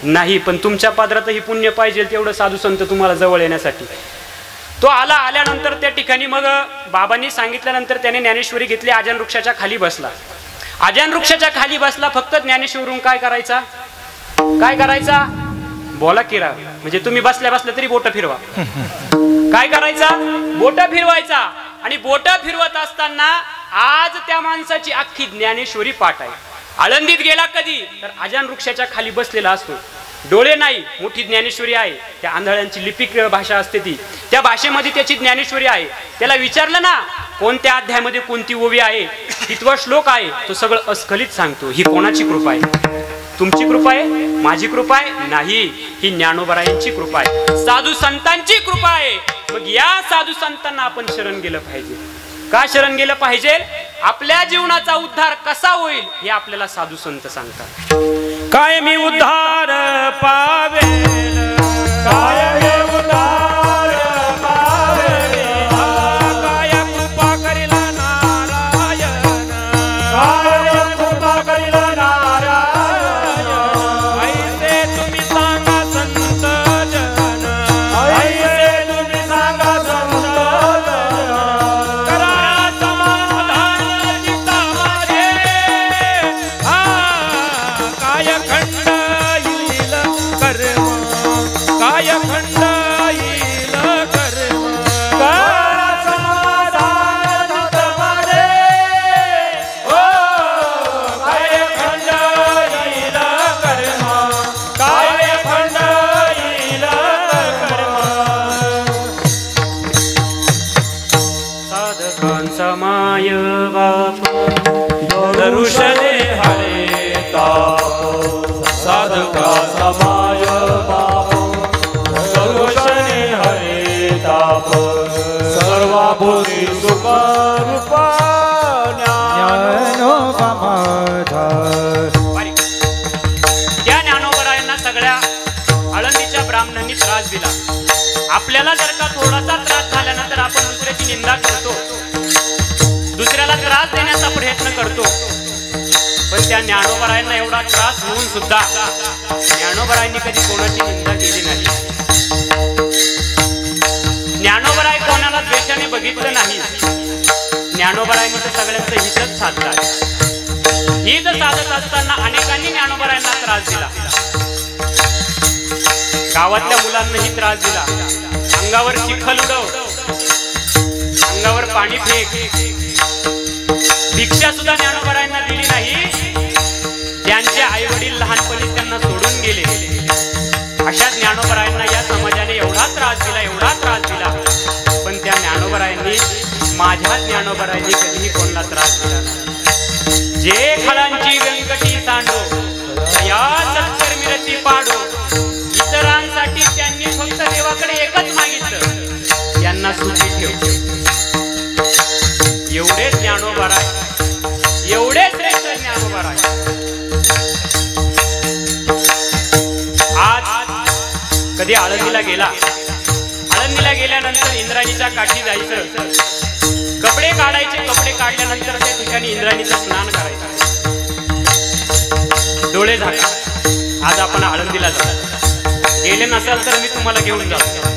नाही, पण तुमच्या पादरातही पुण्य पाहिजे तेवढं साधू संत तुम्हाला जवळ येण्यासाठी. तो आल्यानंतर त्या ठिकाणी मग बाबांनी सांगितल्यानंतर त्याने ज्ञानेश्वरी घेतली. आजन वृक्षाच्या खाली बसला. आजन वृक्षाच्या खाली बसला. फक्त ज्ञानेश्वरून काय करायचा, काय करायचा, बोला किरा, म्हणजे तुम्ही बसल्या बसल्या तरी बोट फिरवा. काय करायचा, बोट फिरवायचा. आणि बोट फिरवत असताना आज त्या माणसाची अख्खी ज्ञानेश्वरी पाठ आहे. आळंदीत गेला कधी तर आजन वृक्षाच्या खाली बसलेला असतो. डोळे नाही, मोठी ज्ञानेश्वरी आहे. त्या आंधळ्यांची लिपिक भाषा असते ती, त्या भाषेमध्ये त्याची ज्ञानेश्वरी आहे. त्याला विचारलं ना कोणत्या अध्यायामध्ये कोणती ओवी आहे, कितवा श्लोक आहे, तो सगळं अस्खलित सांगतो. ही कोणाची कृपा आहे? तुमची कृपा आहे, माझी कृपा आहे नाही, ही ज्ञानोबरायांची कृपा आहे, साधू संतांची कृपा आहे. मग या साधू संतांना आपण शरण गेलं पाहिजे. का शरण गेलं पाहिजे? आपल्या जीवनाचा उद्धार कसा होईल हे आपल्याला साधू संत सांगतात. कायमी उद्धार पावेल, कायमी उद्धार पावेल, काय कृपा करील नारायण, काय कृपा करील नारायण. ऐसे तुम्ही सांगा संत जन, ऐसे तुम्ही सांगा संत जन. करा समाधान चित्ता माझे, काय खंड येईल कर्म, काय खंड येईल कर्म. करा समाधान चित्ता माझे, ओ काय खंड येईल कर्म, काय खंड येईल कर्म. साधकांचा माय बाप दरुशने हरे ताप, साधका समाय बाप दरुशने हरे ताप. सर्वाभूती सुख रूपा ज्ञानोबा माझा. त्या ज्ञानोबरायांना सगळ्या आळंदीच्या ब्राह्मणांनी त्रास दिला. आपल्याला जर का थोडासा त्रास झाल्यानंतर आपण दुसऱ्याची निंदा करतो, दुसऱ्याला त्रास देण्याचा प्रयत्न करतो, पण त्या ज्ञानोबरायांना एवढा त्रास होऊन सुद्धा ज्ञानोबरायांनी कधी कोणाची निंदा केली नाही. ज्ञानोबराय कोणाला द्वेषाने बघितलं नाही. ज्ञानोबरायांनी तर सगळ्यांचं हितच साधलं. हित साधत असताना अनेकांनी ज्ञानोबरायांना त्रास दिला. गावातल्या मुलांनाही त्रास दिला. अंगावर चिखल उडव, अंगावर पाणी फेक. भिक्षा सुद्धा ज्ञानोबरायांना दिली नाही. त्यांचे आई वडील लहानपणी त्यांना सोडून गेले. अशा ज्ञानोबरायांना या समाजाने एवढा त्रास दिला, एवढा त्रास दिला, पण त्या ज्ञानोबरायांनी, माझ्या ज्ञानोबरायांनी कधीही कोणाला त्रास दिला नाही. जे खळांची व्यंकटी सांडो, या सत्कर्मी रती पाडो. इतरांसाठी त्यांनी फक्त देवाकडे एकच मागितलं, त्यांना सुखी ठेव. एवढे ज्ञानोबा राय, एवढे श्रेष्ठ ज्ञानोबा राय. आज कधी आळंदीला गेला, आळंदीला गेल्यानंतर इंद्रायणीच्या काठी जायचं, कपडे काढायचे, कपडे काढल्यानंतर त्या ठिकाणी इंद्रायणीचं स्नान करायचं, डोळे झाका. आज आपण आळंदीला जातो, गेले नसाल तर मी तुम्हाला घेऊन जातो.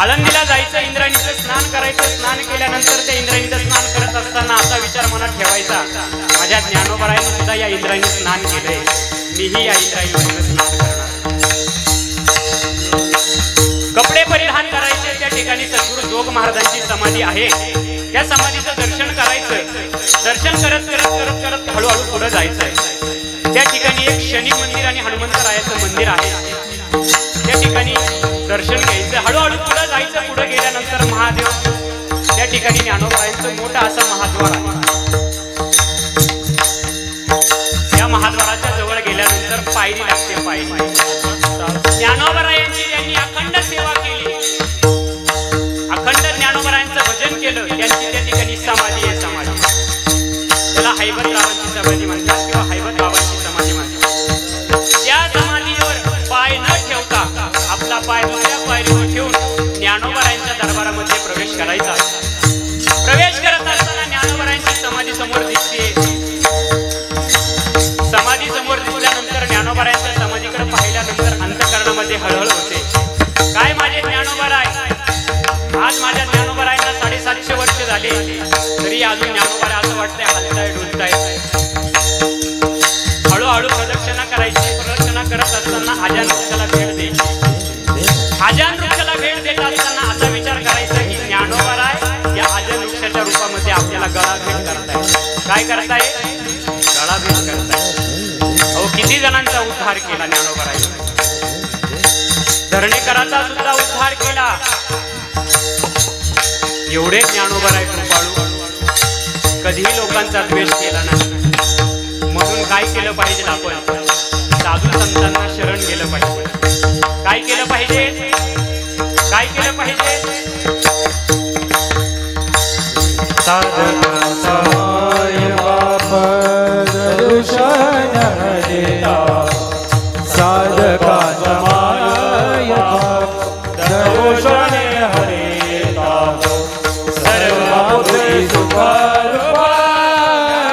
आळंदीला जायचं, इंद्रायणीचं स्नान करायचं. स्नान केल्यानंतर त्या इंद्रायणीचं स्नान करत असताना असा विचार मनात ठेवायचा, माझ्या ज्ञानोबारायाने सुद्धा या इंद्रायणी स्नान केलंय, मीही या इंद्रायणीचं स्नान करणार. कपडे परिधान करायचे. त्या ठिकाणी सद्गुरू जोग महाराजांची समाधी आहे, त्या समाधीचं दर्शन करायचं. दर्शन करत करत करत करत हळूहळू पुढे जायचंय. त्या ठिकाणी एक शनी मंदिर आणि हनुमंतरायाचं मंदिर आहे, त्या ठिकाणी दर्शन घ्यायचं. हळूहळू पुढे जायचं. पुढे गेल्यानंतर महादेव, त्या ठिकाणी ज्ञानोबारायांचं मोठं असं महाद्वार आहे. त्या महाद्वाराच्या जवळ गेल्यानंतर पायरी लागते. पायरी ज्ञानोबारायांची त्यांनी अखंड सेवा केली, अखंड ज्ञानोबारायांचं भजन केलं. त्यांची त्या ठिकाणी समाधी आहे. समाधी त्याला हैबत रावांची समाधी म्हणतात किंवा हैबत बाबांची समाधी म्हणतात. त्या समाधीवर पाय न ठेवता आपला पाय दुसऱ्या पायरीवर ठेवून ज्ञानोबारायांच्या दरबारामध्ये प्रवेश करायचा. प्रवेश करत असताना ज्ञानोबारायांची समाधी समोर दिसते. समाधी समोर दिसल्यानंतर ज्ञानोबारायांच्या समाधीकडे पाहिल्यानंतर अंतःकरणामध्ये हळहळ होते. काय माझे ज्ञानोबाराय, आज माझ्या ज्ञानोबारायांना 750 वर्ष झाले, तरी अजून ज्ञानोबाराय असं वाटतंय हलताय डुलताय. हळूहळू प्रदक्षिणा करायची. प्रदक्षिणा करत असताना आजान वृक्षाला भेट द्यायची. आजान वृक्षाला भेट देत असताना असा विचार करायचा की ज्ञानोबाराय या आजान वृक्षाच्या रूपामध्ये आपल्याला गळा भेट करताय. काय करताय? गळा भेट करताय. अहो किती जणांचा उद्धार केला ज्ञानोबाराय, धरणेकरांचा सुद्धा उद्धार केला. एवढे ज्ञानोबाराय कृपाळू, कधीही लोकांचा द्वेष केला नाही. म्हणून काय केलं पाहिजे? आपण साधू संतांना शरण गेलं पाहिजे. काय केलं पाहिजे? काय केलं पाहिजे? साधकाचा बाप दर्शन देता, साधकाचा माय बाप दर्शन हरेता, सर्वभूती सुखरूपा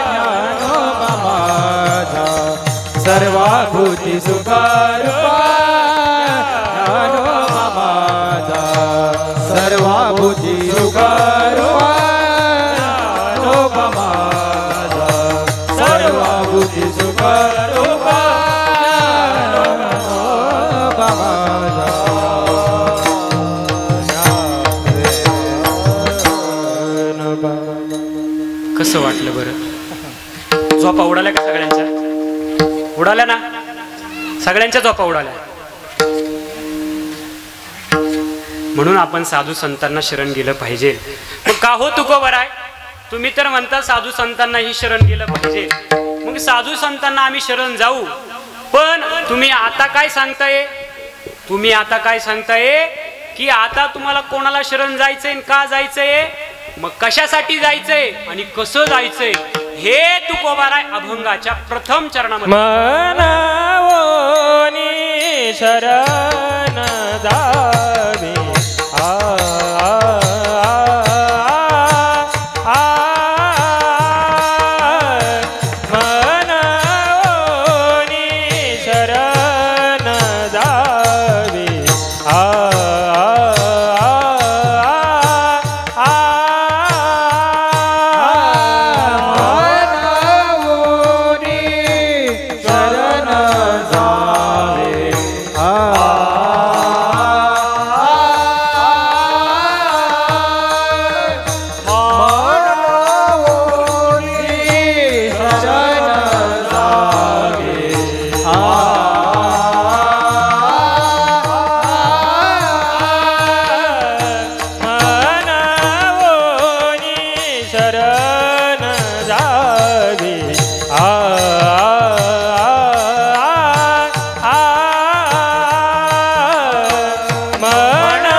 ज्ञानोबा माझा, सर्वभूती सुखरूपा ज्ञानोबा माझा, सर्वभूती सुखरूपा ज्ञानोबा माझा, सर्वभूती सुखरूपा ज्ञानोबा माझा. कसं वाटलं बरं? झोपा उडाल्या का सगळ्यांच्या? उडाल्या ना? सगळ्यांच्या झोपा उडाल्या. म्हणून आपण साधू संतांना शरण गेलं पाहिजे. मग का हो तुकोबाराय, तुम्ही तर म्हणता साधू संतांनाही शरण गेलं पाहिजे. मग साधू संतांना आम्ही शरण जाऊ, पण तुम्ही आता काय सांगताय? तुम्ही आता काय सांगताय की आता तुम्हाला कोणाला शरण जायचंय, का जायचंय, मग कशासाठी जायचंय आणि कसं जायचंय हे तुकोबाराय अभंगाच्या प्रथम चरणामध्ये मनावोनी शरण जावे. मना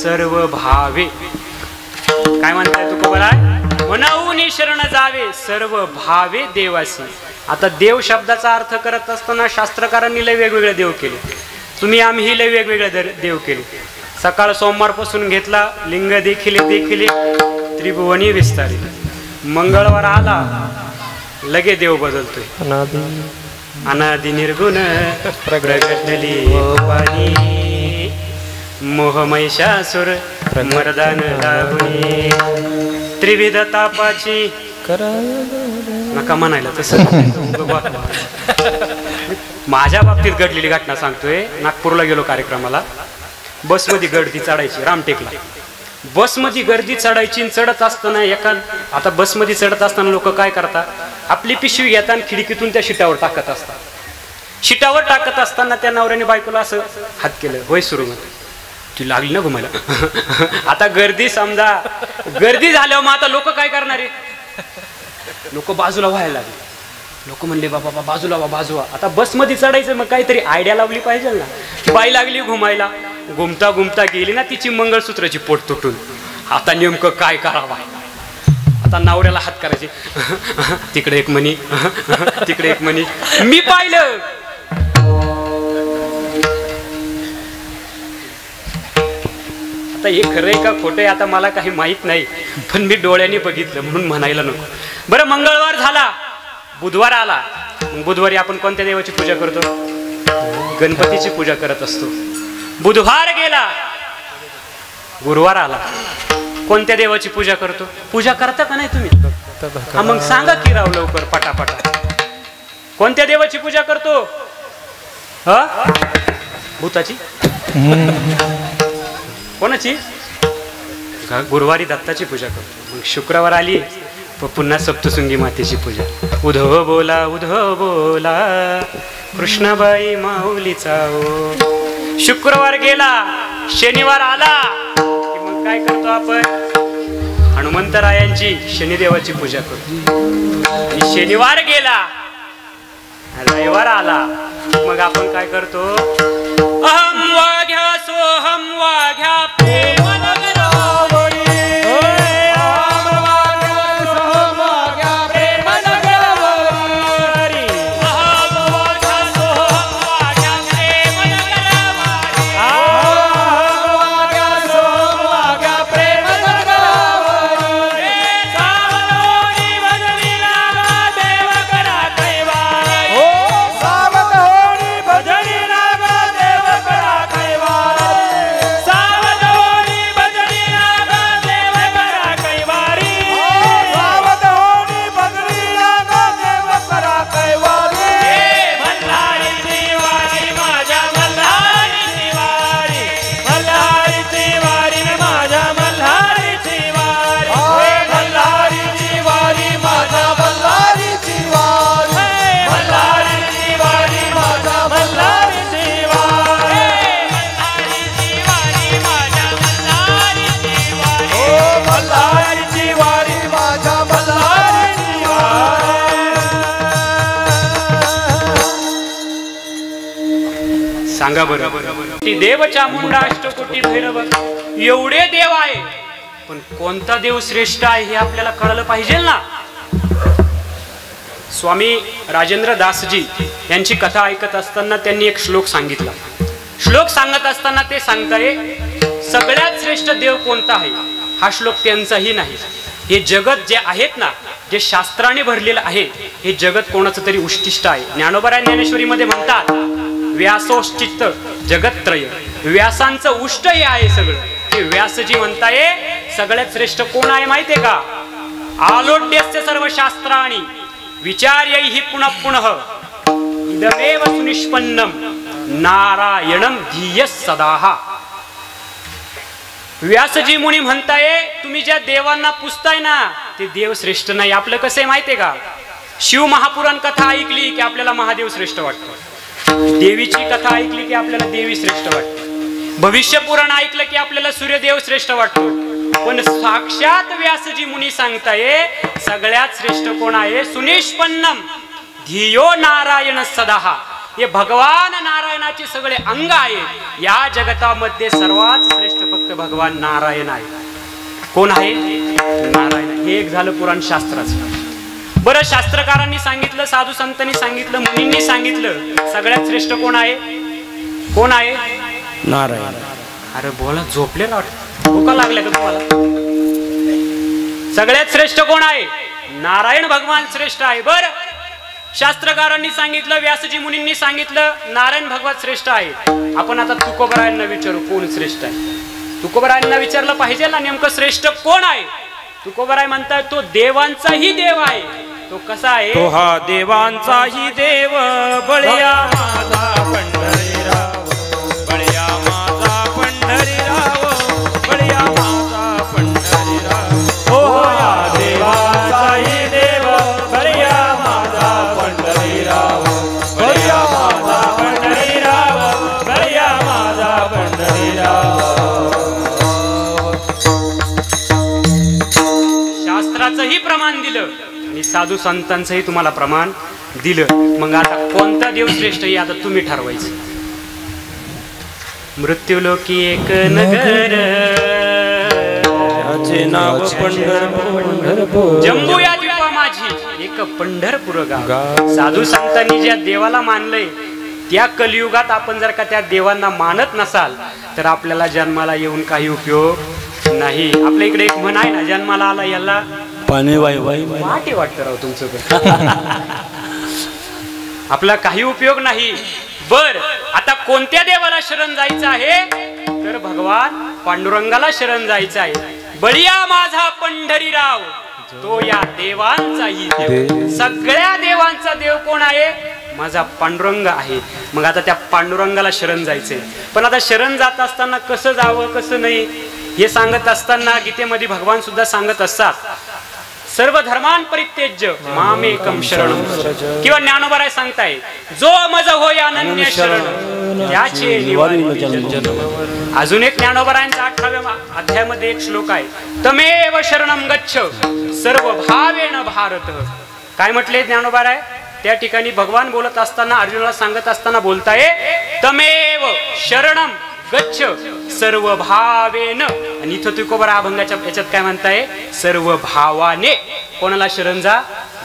सर्व भावे. काय म्हणताय तुकोबराय? मनाऊनी शरण जावे सर्व भावे देवासी. आता देव शब्दाचा अर्थ करत असताना शास्त्रकारांनी लय वेगवेगळे देव केले. तुम्ही आम्ही लय वेगवेगळे देव केले. सकाळ सोमवारपासून घेतला लिंग देखिले त्रिभुवनी विस्तारित. मंगळवार आला लगे देव बदलतोय. अनादि निर्गुण प्रगटली वाणी मोहमैशासुर मर्दान लागुनी. त्रिविध तापाची नका म्हणायला तसं. माझ्या बाबतीत घडलेली घटना सांगतोय. नागपूरला गेलो कार्यक्रमाला. बसमध्ये गर्दी चढायची रामटेकला. बसमध्ये गर्दी चढायची. चढत असताना आता बसमध्ये चढत असताना लोक काय करतात? आपली पिशवी घेतात आणि खिडकीतून त्या शिटावर टाकत असतात. शिटावर टाकत असताना त्या नवऱ्याने बायकोला असं हात केलं. होय सुरू ती लागली ना घुमायला. आता गर्दी समजा गर्दी झाल्यावर मग आता लोक काय करणार आहे? लोक बाजूला व्हायला लागले. लोक म्हणले बाबा बाजूला बाजूला. आता बसमध्ये चढायचं मग काहीतरी आयडिया लावली पाहिजे ना. बाई लागली घुमायला. घुमता घुमता गेली ना तिची मंगळसूत्राची पोट तुटून. आता नेमकं काय करावं? आता नवऱ्याला हात करायचे. तिकडे एक मणी तिकडे एक मणी. मी पाहिलं आता हे खरंय का खोटंय आता मला काही माहित नाही. पण मी डोळ्यांनी बघितलं म्हणून म्हणायला नको. बरं मंगळवार झाला. बुधवार आला. बुधवारी आपण कोणत्या देवाची पूजा करतो? गणपतीची पूजा करत असतो. बुधवार गेला. गुरुवार आला. कोणत्या देवाची पूजा करतो? पूजा करता का नाही तुम्ही? हा मग सांगा की राव लवकर पटापटा. कोणत्या देवाची पूजा करतो? भूताची? कोणाची? गुरुवारी दत्ताची पूजा करतो. मग शुक्रवार आली पुन्हा सप्तशृंगी मातेची पूजा. उधव बोला कृष्णाबाई माऊलीचा ओ. शुक्रवार गेला. शनिवार आला की मग काय करतो आपण? हनुमंतरायांची शनिदेवाची पूजा करतो. शनिवार गेला. रविवार आला मग आपण काय करतो? अहम वाघ्या सोहम वाघ्या प्रेम नगरावरी. सांगा बरं. देव चामुंडा अष्टकोटी भैरव एवढे देव आहे पण कोणता देव श्रेष्ठ आहे हे आपल्याला कळलं पाहिजे ना. स्वामी राजेंद्र दासजी यांची कथा ऐकत असताना त्यांनी एक श्लोक सांगितला. श्लोक सांगत असताना ते सांगताय सगळ्यात श्रेष्ठ देव कोणता आहे. हा श्लोक त्यांचाही नाही. हे जगत जे आहेत ना जे शास्त्राने भरलेलं आहे हे जगत कोणाचं तरी उष्टिष्ट आहे. ज्ञानोबा ज्ञानेश्वरी मध्ये म्हणतात व्यासोष्टिष्ट जगतत्रय. व्यासांचं उष्ट हे आहे सगळं. हे व्यासजी म्हणताय सगळ्यात श्रेष्ठ कोण आहे माहितीये का? आलोड्यस्य सर्व शास्त्राणी विचार्यैहि पुनः पुनः इदमेव सुनिष्पन्नम नारायणम धियः सदाः. व्यासजी मुनी म्हणताय तुम्ही ज्या देवांना पुजताय ना ते देव श्रेष्ठ नाही. आपलं कसं आहे माहितीये का? शिव महापुराण कथा ऐकली की आपल्याला महादेव श्रेष्ठ वाटतो. देवीची कथा ऐकली की आपल्याला देवी श्रेष्ठ वाटते. भविष्य पुराण ऐकलं की आपल्याला सूर्यदेव श्रेष्ठ वाटतो. पण साक्षात व्यासजी मुनी सांगताय सगळ्यात श्रेष्ठ कोण आहे? सुनिष्पन्नम धियो नारायण सदाः. हे भगवान नारायणाचे सगळे अंग आहे. या जगतामध्ये सर्वात श्रेष्ठ फक्त फक्त भगवान नारायण आहे. कोण आहे? नारायण. हे एक झालं पुराण शास्त्राचं. बरं, शास्त्रकारांनी सांगितलं, साधू संतांनी सांगितलं, मुनींनी सांगितलं, सगळ्यात श्रेष्ठ कोण आहे? कोण आहे? नारायण. अरे बोला, झोपलेला भूका लागल्या का तुम्हाला? सगळ्यात श्रेष्ठ कोण आहे? नारायण भगवान श्रेष्ठ आहे. बर, शास्त्रकारांनी सांगितलं, व्यासजी मुनींनी सांगितलं, नारायण भगवान श्रेष्ठ आहे. आपण आता तुकोबरायांना विचारू कोण श्रेष्ठ आहे. तुकोबरायांना विचारलं पाहिजे ना, नेमकं श्रेष्ठ कोण आहे? तुकोबराय म्हणतात तो देवांचाही देव आहे. तो कसा आहे? तो हा देवांचाही देव, बळया माझा पंढरीराव, बळया माझा पंढरीराव, बळया माझा पंढरीराव. हो हा देवांचाही देव, बळया माझा पंढरीराव, बळया माझा पंढरीराव, बळया माझा पंढरीराव. शास्त्राचंही प्रमाण दिलं आणि साधू संतांचंही तुम्हाला प्रमाण दिलं. मग आता कोणता देव श्रेष्ठ हे आता तुम्ही ठरवायचं. मृत्यूलोकी एक नगर, त्याचे नाव पंढरपूर, जम्बू या द्वीपा माझी एक पंढरपूर गाव. साधू संतांनी ज्या देवाला मानलंय त्या कलियुगात आपण जर का त्या देवांना मानत नसाल तर आपल्याला जन्माला येऊन काही उपयोग नाही. आपल्या इकडे एक म्हण आहे ना, जन्माला आला याला पाणी वाई वाई वाटे वाटतं राव तुमचं. आपला काही उपयोग नाही. बर, आता कोणत्या देवाला शरण जायचं आहे? तर भगवान पांडुरंगाला शरण जायचं आहे. बळिया माझा पंढरीराव, तो या देवांचाही देव. सगळ्या देवांचा देव कोण आहे? माझा पांडुरंग आहे. मग आता त्या पांडुरंगाला शरण जायचंय. पण आता शरण जात असताना कसं जावं कसं नाही हे सांगत असताना गीतेमध्ये भगवान सुद्धा सांगत असतात, सर्व धर्मान परित्यज्य मामेकम शरणम. किंवा ज्ञानोबराय सांगताय, जो मज होय अनन्य शरण त्याचे निवारी जन्म. अजून एक ज्ञानोबरायांच्या 18व्या अध्यायामध्ये एक श्लोक आहे, तमेव शरणम गच्छ सर्व भावेन भारत. काय म्हटले ज्ञानोबराय? त्या ठिकाणी भगवान बोलत असताना अर्जुनाला सांगत असताना बोलताय, तमेव शरणम गच्छ सर्व भावेन. आणि इथं तुकोबरा अभंगाच्या याच्यात काय म्हणताय? सर्व भावाने. कोणाला शरण जा?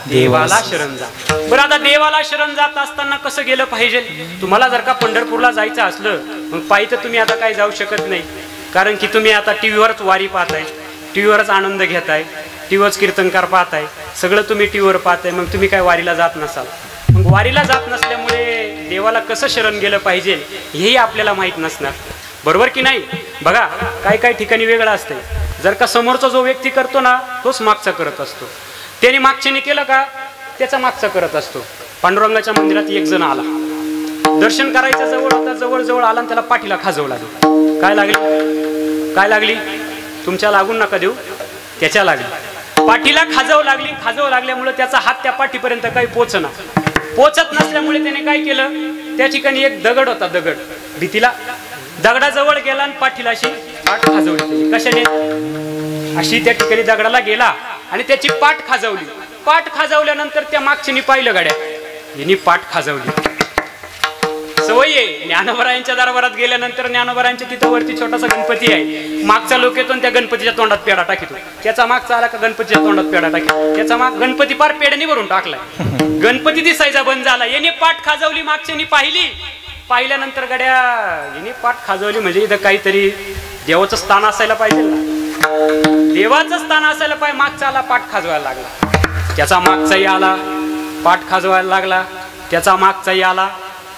देवाला शरण जा. बरं, आता देवाला शरण जात असताना कसं गेलं पाहिजे? तुम्हाला जर का पंढरपूरला जायचं असलं मग पायी तर तुम्ही आता काय जाऊ शकत नाही. कारण की तुम्ही आता टीव्हीवरच वारी पाहताय, टीव्हीवरच आनंद घेताय, टीव्हीवरच कीर्तनकार पाहताय, सगळं तुम्ही टीव्हीवर पाहताय. मग तुम्ही काय वारीला जात नसाल. मग वारीला जात नसल्यामुळे देवाला कसं शरण गेलं पाहिजे हेही आपल्याला माहित नसणार. बरोबर की नाही? बघा, काही काही ठिकाणी वेगळं असतंय. जर का समोरचा जो व्यक्ती करतो ना तोच मागचा करत असतो. त्याने मागच्याने केलं का त्याचा मागचा करत असतो. पांडुरंगाच्या मंदिरात एक जण आला, दर्शन करायचं जवळ होता, जवळ जवळ आला आणि त्याला पाठीला खाजवू लागली. काय लागली? काय लागली? तुमच्या लागून नका देऊ, त्याच्या लागली. पाठीला खाजवू लागली. खाजवू लागल्यामुळे त्याचा हात त्या पाठीपर्यंत काही पोचना. पोचत नसल्यामुळे त्याने काय केलं, त्या ठिकाणी एक दगड होता, दगड भीतीला, दगडाजवळ गेला आणि पाठीला अशी पाठ खाजवली. कशाने? अशी त्या ठिकाणी दगडाला गेला आणि त्याची पाठ खाजवली. पाठ खाजवल्यानंतर त्या मागच्यानी पाहिलं, गाड्या हिनी पाठ खाजवली. सवय आहे. ज्ञानोबरायांच्या दरबारात गेल्यानंतर ज्ञानोबरायांच्या तिथं वरती छोटासा गणपती आहे. मागचा लोक येतो त्या गणपतीच्या तोंडात पेढा टाकीतो. त्याचा मागचा आला का गणपतीच्या तोंडात पेढा टाकीतो. त्याचा माग गणपती पार पेढ्याने भरून टाकलाय. गणपती दिसायचा बंद झाला. याने पाठ खाजवली, मागच्यानी पाहिली. पाहिल्यानंतर गड्या हिने पाठ खाजवली म्हणजे इथं काहीतरी देवाचं स्थान असायला पाहिजे ना, देवाचं स्थान असायला पाहिजे. मागचा आला, पाठ खाजवायला लागला. त्याचा मागचाही आला, पाठ खाजवायला लागला. त्याचा मागचाही आला,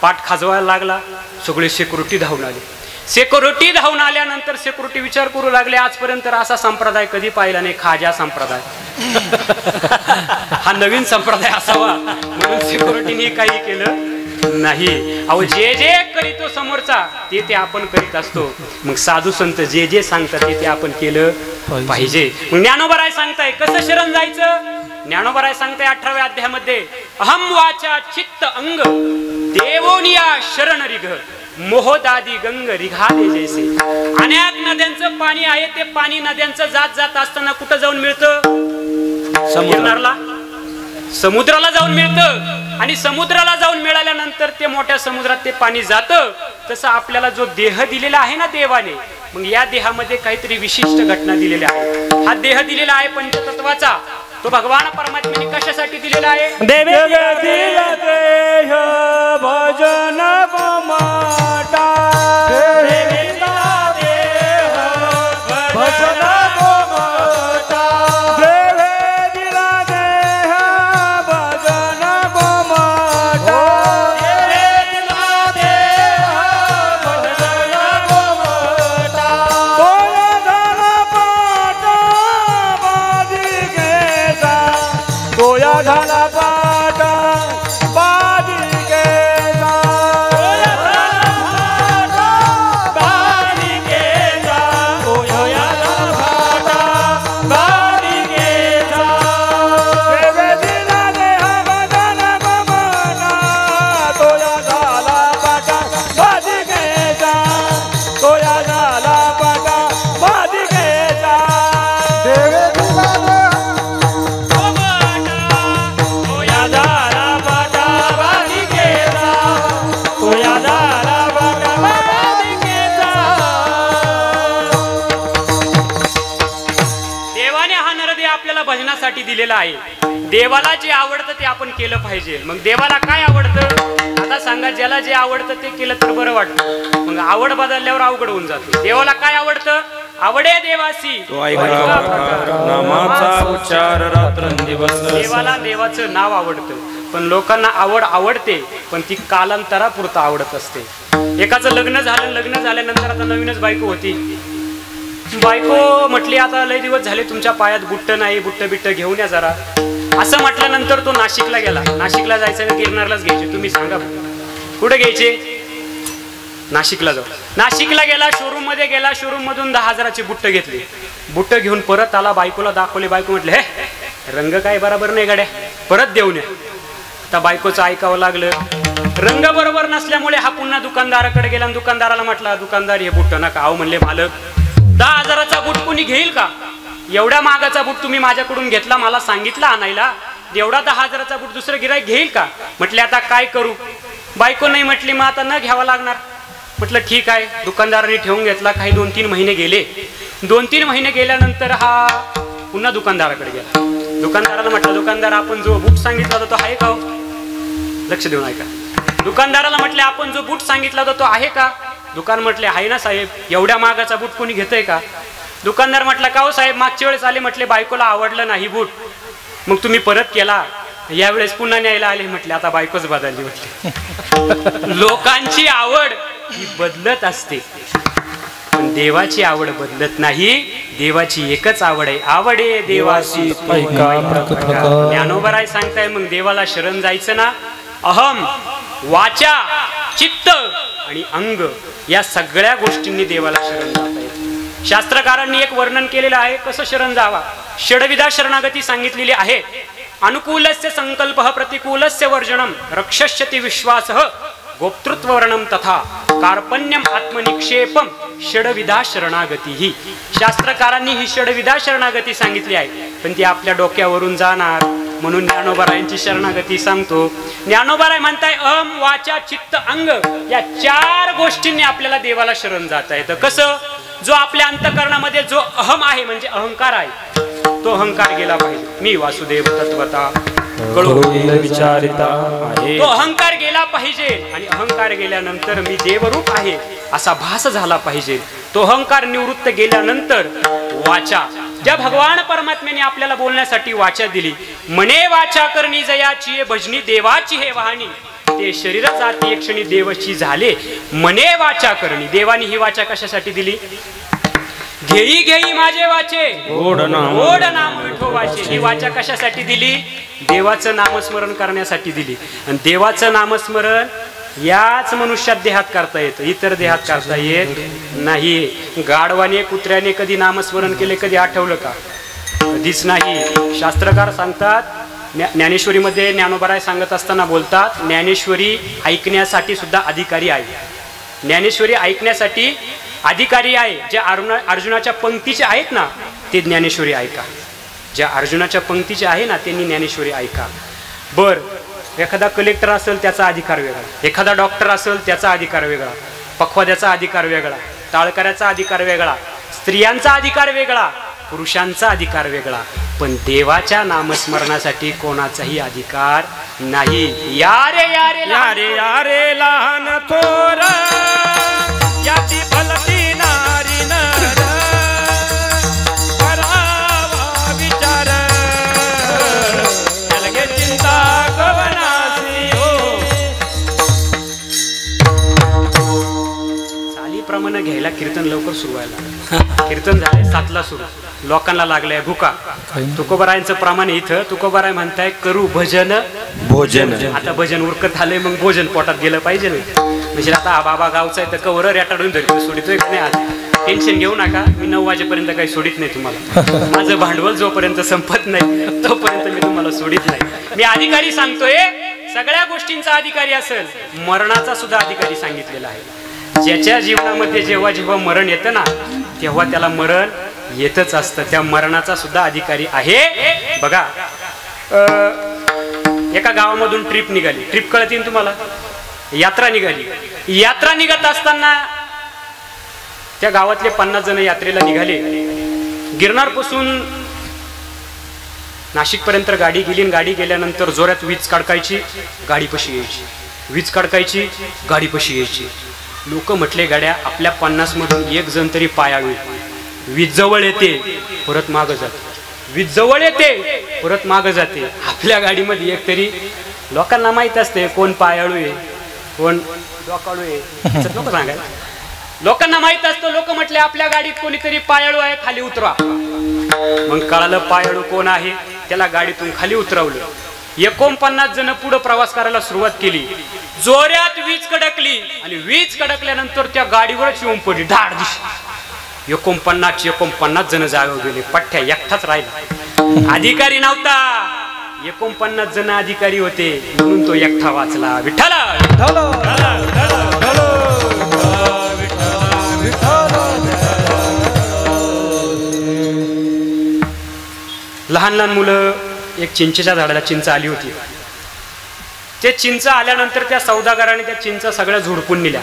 पाठ खाजवायला लागला. सगळे सिक्युरिटी धावून आले. सिक्युरिटी धावून आल्यानंतर सिक्युरिटी विचार करू लागले, आजपर्यंत असा संप्रदाय कधी पाहिला नाही, खाजा संप्रदाय. हा नवीन संप्रदाय असावा म्हणून सिक्युरिटीने काही केलं नाही. अहो, जे जे करीतो समोरचा ते ते आपण करीत असतो. मग साधू संत जे जे सांगतात ते ते आपण केलं पाहिजे. मग ज्ञानोबराय सांगताय कसं शरण जायचं. ज्ञानोबराय सांगताय 18व्या अध्यायामध्ये, अहम वाचा चित्त अंग देवोनिया शरण रिघ मोहदादी गंग रिघाले जैसे. अनेक नद्यांचं पाणी आहे. ते पाणी नद्यांचं जात जात असताना कुठं जाऊन मिळतं? समुद्राला. समुद्राला जाऊन मिळतं. आणि समुद्राला जाऊन मिळाल्यानंतर ते मोठ्या समुद्रात ते पाणी जातं. तसं आपल्याला जो देह दिलेला आहे ना देवाने, मग या देहामध्ये काहीतरी विशिष्ट घटना दिलेल्या आहे. हा देह दिलेला आहे पंचतत्वाचा. तो भगवान परमात्म्याने कशासाठी दिलेला आहे? देह भजन गोमाता भजन गोमाता दिला देह भजन गोमाता दिला देह भजन गोमाता तोया झाला पाटा बाजी गेला तोया झाला पाटा बाजी गेला तोया झाला पाटा बाजी गेला तोया झाला पाटा बाजी गेला देव दिला देह भजन गोमाता तोया झाला पाटा बाजी गेला तोया झाला पाटा बाजी गेला देव दिला तोया झाला पाटा बाजी गेला तोया झाला पाटा बाजी गेला देवाने हा नरदेह आपल्याला भजनासाठी दिलेला आहे. देवाला जे आवडतं ते आपण केलं पाहिजे. मग देवाला काय आवडतं? आता सांगा, ज्याला जे आवडतं ते केलं तर बरं वाटतं. मग आवड बदलल्यावर अवघड होऊन जाते. देवाला काय आवडतं? आवडे देवासी नामाचा उच्चार रात्रंदिवस देवाला देवाचं नाव आवडतं. पण लोकांना आवड आवडते, पण ती कालांतरापुरतं आवडत असते. एकाचं लग्न झाल्यानंतर आता नवीनच बायको होती. बायको म्हटली, आता लय दिवस झाले तुमच्या पायात बुट्ट नाही, बुट्ट बिट्ट घेऊन या जरा. असं म्हटल्यानंतर तो नाशिकला गेला. नाशिकला जायचं का गिरनारलाच घ्यायचे? तुम्ही सांगा कुठे घ्यायचे? नाशिकला जाऊ. नाशिकला गेला, शोरूम मध्ये गेला, शोरूम मधून 10,000ची बुट्ट घेतली. बुट्ट घेऊन परत आला, बायकोला दाखवले. बायको म्हटले, हे रंग काय बरोबर नाही गाड्या, परत देऊन या. आता बायकोचं ऐकावं लागलं. रंग बरोबर नसल्यामुळे हा पुन्हा दुकानदाराकडे गेला. दुकानदाराला म्हटला, दुकानदार हे बुट्ट नका. अहो म्हणले मालक, 10,000चा बूट कोणी घेईल का? एवढ्या महागाचा बूट तुम्ही माझ्याकडून घेतला, मला सांगितलं आणायला. एवढा 10,000चा बूट दुसरं गिराईक घेईल का? म्हटले आता काय करू? बायको नाही म्हटली, मग आता न घ्यावा लागणार. म्हटलं ठीक आहे. दुकानदाराने ठेवून घेतला. काही 2-3 महिने गेले. 2-3 महिने गेल्यानंतर हा पुन्हा दुकानदाराकडे गेला. दुकानदाराला म्हटलं, दुकानदार आपण जो बूट सांगितला होता तो आहे का? लक्ष देऊन ऐका. दुकानदाराला म्हटले, आपण जो बूट सांगितला होता तो आहे का? दुकान म्हटले, आहे ना साहेब. एवढ्या महागाचा बूट कोणी घेतोय का? दुकानदार म्हटला, का हो साहेब, मागच्या वेळेस आले म्हटले बायकोला आवडलं नाही बूट, मग तुम्ही परत केला, यावेळेस पुन्हा न्यायला आले. म्हटले आता बायकोच बदलली. म्हटले लोकांची आवड ही बदलत असते, पण देवाची आवड बदलत नाही. देवाची एकच आवड आहे, आवडे देवाची ज्ञानोबराय सांगताय. मग देवाला शरण जायचं ना. अहम, वाचा, चित्त आणि अंग या सगळ्या गोष्टींनी देवाला शरण जाता येतं. शास्त्रकारांनी एक वर्णन केलेलं आहे कसं शरण जावा. षडविधा शरणागती सांगितलेली आहे. अनुकूलस्य संकल्प, प्रतिकूलस्य वर्जनम, रक्षस्यति विश्वासः, गोप्तृत्ववर्णम तथा कार्पण्यम आत्मनिक्षेपम षडविधा शरणागती. ही शास्त्रकारांनी ही षडविधा शरणागती सांगितली आहे, पण ती आपल्या डोक्यावरून जाणार. म्हणून ज्ञानोबरायांची शरणागती सांगतो. ज्ञानोबराय म्हणताय, अहम, वाचा, चित्त, अंग या 4 गोष्टींनी आपल्याला देवाला शरण जाता येतं. कसं? जो आपल्या अंतःकरणामध्ये जो अहम आहे म्हणजे अहंकार आहे, तो अहंकार गेला पाहिजे. मी वासुदेव तत्वता विचारिता आहे, तो अहंकार गेला पाहिजे. आणि अहंकार गेल्यानंतर मी देवरूप आहे असा भास झाला पाहिजे. तो अहंकार निवृत्त गेल्यानंतर वाचा, ज्या भगवान परमात्म्याने आपल्याला बोलण्यासाठी वाचा दिली. मने वाचा करणी जयाची भजनी देवाची हे वाहनी, ते शरीर जाती क्षणी देवची झाले. मने वाचा करणी, देवानी ही वाचा कशासाठी दिली? घेई घेई माझे वाचे ओढ नाम विठोबाचे. ही वाचा कशासाठी दिली? देवाचं नामस्मरण करण्यासाठी दिली. आणि देवाचं नामस्मरण याच मनुष्यात देहात करता येतं, इतर देहात करता येत नाही. गाढवाने, कुत्र्याने कधी नामस्मरण केले, कधी आठवलं का? कधीच नाही. शास्त्रकार सांगतात, ज्ञानेश्वरीमध्ये ज्ञानोबराय सांगत असताना बोलतात, ज्ञानेश्वरी ऐकण्यासाठी सुद्धा अधिकारी आहे. ज्ञानेश्वरी ऐकण्यासाठी अधिकारी आहे. ज्या अर्जुनाच्या पंक्तीचे आहेत ना, ते ज्ञानेश्वरी ऐका. ज्या अर्जुनाच्या पंक्तीचे आहे ना, त्यांनी ज्ञानेश्वरी ऐका. बर, एखादा कलेक्टर असेल त्याचा अधिकार वेगळा, एखादा डॉक्टर असेल त्याचा अधिकार वेगळा, पखवाद्याचा अधिकार वेगळा, टाळकऱ्याचा अधिकार वेगळा, स्त्रियांचा अधिकार वेगळा, पुरुषांचा अधिकार वेगळा, पण देवाच्या नामस्मरणासाठी कोणाचाही अधिकार नाही. यारे यारे यारे यारे लहान थोर याची फलती नारी नर करावा विचार अलगे चिंता कवनासी हो. चालीप्रमाणे घ्यायला कीर्तन लवकर सुरू व्हायला. कीर्तन झाले 7ला सुरू, लोकांना लागलाय भुका. तुकोबारायांचं प्रमाण इथं तुकोबाराय म्हणताय करू भजन भोजन. आता भजन उरकत आलंय, मग भोजन पोटात गेलं पाहिजे ना. म्हणजे आता हा बाबा गावचा आहे तर कवर रेटाडून धरतो, सोडितोय का नाही. आज टेन्शन घेऊ नका, मी 9 वाजेपर्यंत काही सोडित नाही तुम्हाला. माझं भांडवल जोपर्यंत संपत नाही तोपर्यंत मी तुम्हाला सोडित नाही. मी अधिकारी सांगतोय, सगळ्या गोष्टींचा अधिकारी असेल, मरणाचा सुद्धा अधिकारी सांगितलेला आहे. ज्याच्या जीवनामध्ये जेव्हा जेव्हा मरण येतं ना, तेव्हा त्याला मरण येतच असतं. त्या मरणाचा सुद्धा अधिकारी आहे. बघा, एका गावामधून ट्रिप निघाली. ट्रिप कळतील तुम्हाला, यात्रा निघाली. यात्रा निघत असताना त्या गावातले 50 जण यात्रेला निघाले. गिरनार पासून नाशिक पर्यंत गाडी गेली. गाडी गेल्यानंतर जोरात वीज कडकायची, गाडी पशी यायची, वीज कडकायची, गाडी पशी यायची. लोक म्हटले, गाड्या आपल्या 50 मधून एक जण तरी पायावी. वीज जवळ येते, परत मागं जाते, वीज जवळ येते, परत मागं जाते. आपल्या गाडीमध्ये एक तरी, लोकांना माहित असते कोण पायाळू आहे कोण डोकाळू आहे, नको सांगायला. लोकांना माहित असतं. लोक म्हटले आपल्या गाडीत कोणीतरी पायाळू आहे, खाली उतरा. मग कळालं पायाळू कोण आहे, त्याला गाडीतून खाली उतरवलं. 49 जण पुढे प्रवास करायला सुरुवात केली. जोरात वीज कडकली आणि वीज कडकल्यानंतर त्या गाडीवरच येऊन पडली धाड दिशी. 49 जण जागे गेले. पठ्ठ्या एकटाच राहिला. अधिकारी नव्हता, 49 जण अधिकारी होते, म्हणून तो एकटा वाचला. विठ्ठला लहान लहान मुलं, एक चिंचेच्या झाडाला चिंच आली होती. ते चिंच आल्यानंतर त्या सौदागराने त्या चिंचा सगळ्या झोडपून नेल्या.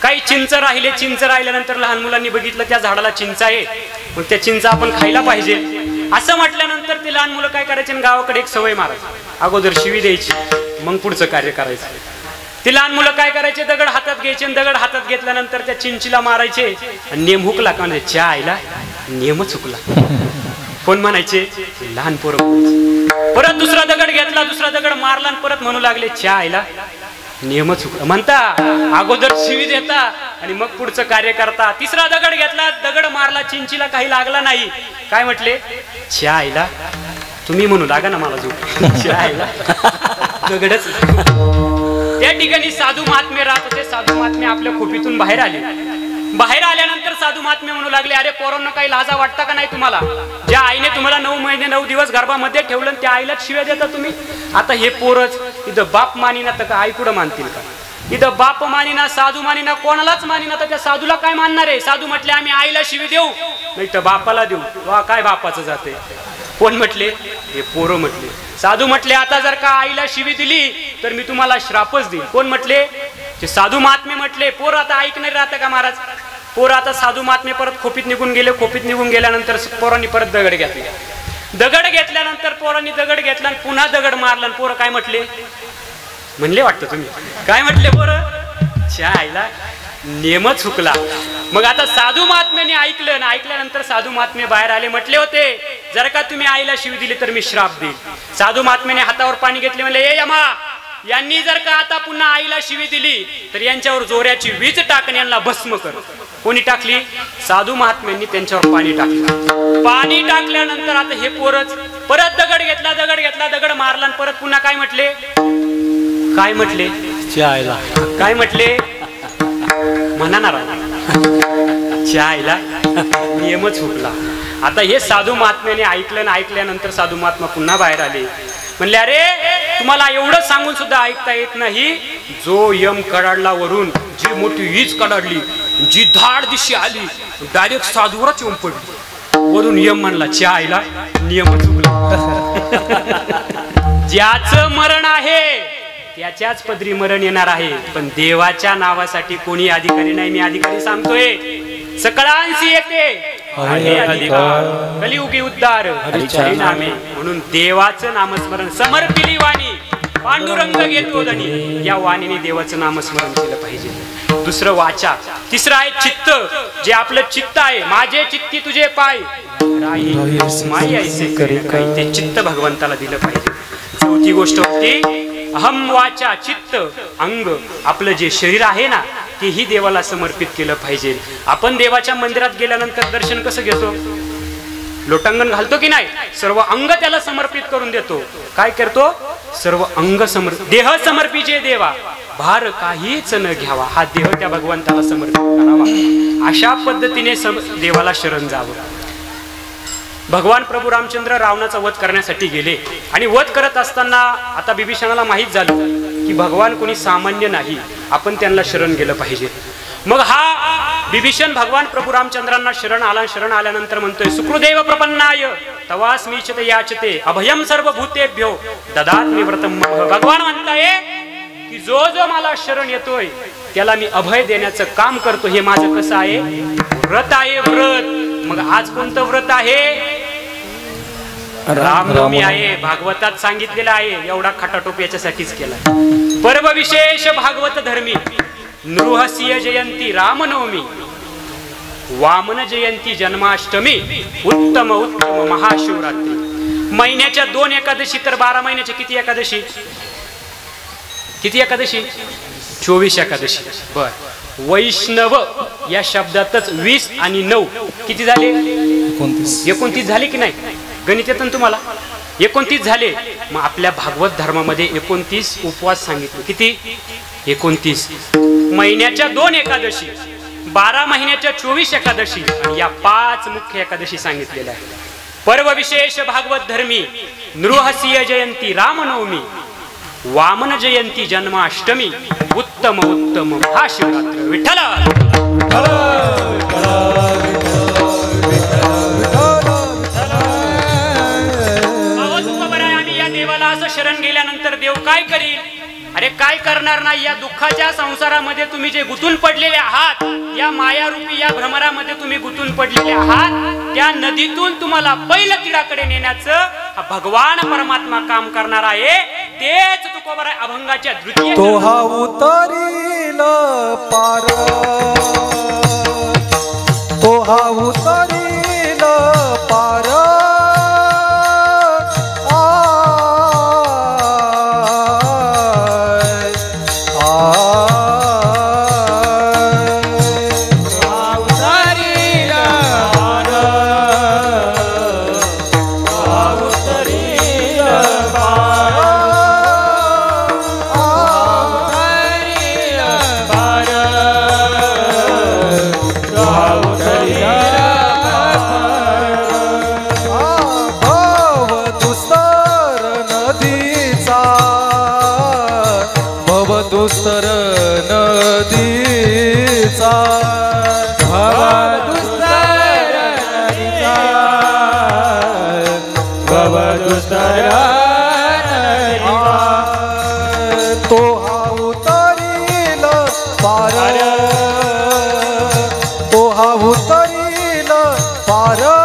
काही चिंच राहिले. चिंच राहिल्यानंतर लहान मुलांनी बघितलं त्या झाडाला चिंच आहे, मग त्या चिंच आपण खायला पाहिजे असं म्हटल्यानंतर ते लहान मुलं काय करायचे, गावाकडे एक सवय मारायची. अगोदर शिवी द्यायची, मग पुढचं कार्य करायचं. ते लहान मुलं काय करायचे, दगड हातात घ्यायचे. दगड हातात घेतल्यानंतर त्या चिंचीला मारायचे. नेम हुकला का म्हणजे च्या आईला नेमच हुकला. कोण म्हणायचे, लहान पोरं. परत दुसरा दगड घेतला, दुसरा दगड मारला आणि परत म्हणू लागले च्या आईला नियमच हुकला. म्हणता अगोदर शिवी देता आणि मग पुढचं कार्य करता. तिसरा दगड घेतला, दगड मारला, चिंचीला काही लागला नाही. काय म्हटले, च्या आईला तुम्ही म्हणू लागा ना मला झोप. च्या आईला दगडच. त्या ठिकाणी साधू महात्मे राहत होते. साधू महात्मे आपल्या खोपीतून बाहेर आले. बाहेर आल्यानंतर साधू महात्मे म्हणू लागले, अरे पोरांना काही लाजा वाटता का नाही तुम्हाला? ज्या आईने तुम्हाला 9 महिने 9 दिवस गर्भामध्ये ठेवलं त्या आईलाच शिव्या देता तुम्ही. आता हे पोरच इथं बाप मानिना तर आई कुठं मानतील का? इथं बाप मानिना, साधू मानिना, कोणालाच मानिना, तर त्या साधूला काय मानणार आहे? साधू म्हटले आम्ही आईला शिवी देऊ नाही तर बापाला देऊ. वा काय बापाचं जाते. कोण म्हटले? हे पोरं म्हटले. साधू म्हटले आता जर का आईला शिवी दिली तर मी तुम्हाला श्रापच देईन. कोण म्हटले? ते साधू महात्मे म्हटले. पोर आता ऐकणार राहतं का महाराज? पोर आता साधू महात्मे परत खोपीत निघून गेले. खोपीत निघून गेल्यानंतर पोरांनी परत दगड घेतले. दगड घेतल्यानंतर पोरांनी दगड घेतला आणि पुन्हा दगड मारला. पोरं काय म्हटले? म्हणले वाटतं तुम्ही काय म्हटले पोरं? च्या आईला नेमच हुकला. मग आता साधू महात्म्याने ऐकलं ना, ऐकल्यानंतर साधू महात्मे बाहेर आले. म्हटले होते जर का तुम्ही आईला शिवी दिली तर मी श्राप देईल. साधू महात्म्याने हातावर पाणी घेतले. म्हणले ए यमा, यांनी जर का आता पुन्हा आईला शिवी दिली तर यांच्यावर जोऱ्याची वीज टाकणे, यांना भस्म कर. कोणी टाकली? साधू महात्म्यांनी त्यांच्यावर पाणी टाकलं. पाणी टाकल्यानंतर आता हे पोरच परत दगड घेतला, दगड घेतला, दगड मारला आणि परत पुन्हा काय म्हटले? काय म्हटले? चायला. काय म्हटले? म्हणणार चायला नियमच हुकला. आता हे साधू महात्म्याने ऐकलं ना, ऐकल्यानंतर साधू महात्मा पुन्हा बाहेर आले. म्हणले अरे तुम्हाला एवढं सांगून सुद्धा ऐकता येत नाही. जो यम कडाडला वरून, जी मोठी वीज कडाडली, जी धाड दिशी आली, डायरेक्ट साधूवरच येऊन पडली. वरून यम म्हणला च्या आईला नियमच चुकला. ज्याचं मरण आहे त्याच्याच पदरी मरण येणार आहे, पण देवाच्या नावासाठी कोणी अधिकारी नाही. मी अधिकारी सांगतोय, सकळांशी येते अधिकार, कलियुगी उद्धार हरिनामे. म्हणून देवाचं नामस्मरण समर्पिली वाणी पांडुरंग घेतो धनी, या वाणीने देवाचं नामस्मरण केलं पाहिजे. दुसरं वाचा. तिसरं आहे चित्त. जे आपलं चित्त आहे, माझे चित्ती तुझे पाय माई ऐसे करे काही, ते चित्त भगवंताला दिलं पाहिजे. चौथी गोष्ट होती अहम वाचा चित्त अंग. आपलं जे शरीर आहे ना, तेही देवाला समर्पित केलं पाहिजे. आपण देवाच्या मंदिरात गेल्यानंतर दर्शन कसं घेतो? लोटांगण घालतो की नाही? सर्व अंग त्याला समर्पित करून देतो. काय करतो? सर्व अंग देह समर्पिजे देवा, भार काहीच न घ्यावा. हा देह त्या भगवंताला समर्पित करावा. अशा पद्धतीने देवाला शरण जावं. भगवान प्रभू रामचंद्र रावणाचा वध करण्यासाठी गेले आणि वध करत असताना आता बिभीषणाला माहीत झालं की भगवान कोणी सामान्य नाही, आपण त्यांना शरण गेलं पाहिजे. मग हा बिभीषण भगवान प्रभू रामचंद्रांना शरण आल्यानंतर म्हणतोय सुकृदेव प्रपन्नाय तवास्मीचते याचते अभयम सर्वभूतेभ्यो ददात्मी व्रतम. भगवान म्हणताय की जो जो मला शरण येतोय त्याला मी अभय देण्याचं काम करतो. हे माझं कसं आहे? व्रत आहे, व्रत. मग आज कोणतं व्रत आहे? रामनवमी आहे. भागवतात सांगितलेलं आहे. एवढा खटाटोप याच्यासाठीच केला. पर्व विशेष भागवत धर्मी नृहसिय जयंती रामनवमी वामन जयंती जन्माष्टमी उत्तम उत्तम महाशिवरात्री. महिन्याच्या 2 एकादशी तर 12 महिन्याच्या किती एकादशी? किती एकादशी? 24 एकादशी. बर. वैष्णव या शब्दातच 20 आणि 9 किती झाले? 29 झाले की नाही? गणित येतं ना तुम्हाला? 29 झाले. मग आपल्या भागवत धर्मामध्ये 29 उपवास सांगितले. किती? 29. महिन्याच्या 2 एकादशी, 12 महिन्याच्या 24 एकादशी आणि या 5 मुख्य एकादशी सांगितलेल्या आहे. पर्व विशेष भागवत धर्मी नृहसिय जयंती रामनवमी वामन जयंती जन्माष्टमी उत्तम उत्तम महाशिवरात्र. विठ्ठल आम्ही या देवाला असं शरण गेल्यानंतर देव काय करील? अरे काय करणार नाही. या दुःखाच्या संसारामध्ये तुम्ही जे गुंतून पडलेले आहात, या मायारूपी या भ्रमरामध्ये तुम्ही गुंतून पडलेले आहात, त्या नदीतून तुम्हाला पहिल्या तीराकडे नेण्याचं भगवान परमात्मा काम करणार आहे. तेच तुकोबरा अभंगाच्या द्वितीय तो हा उतरील पार, तो हा उतरील पार. दुस्तर नदीचा तो हा उतरील पार, तो हा उतरील पार.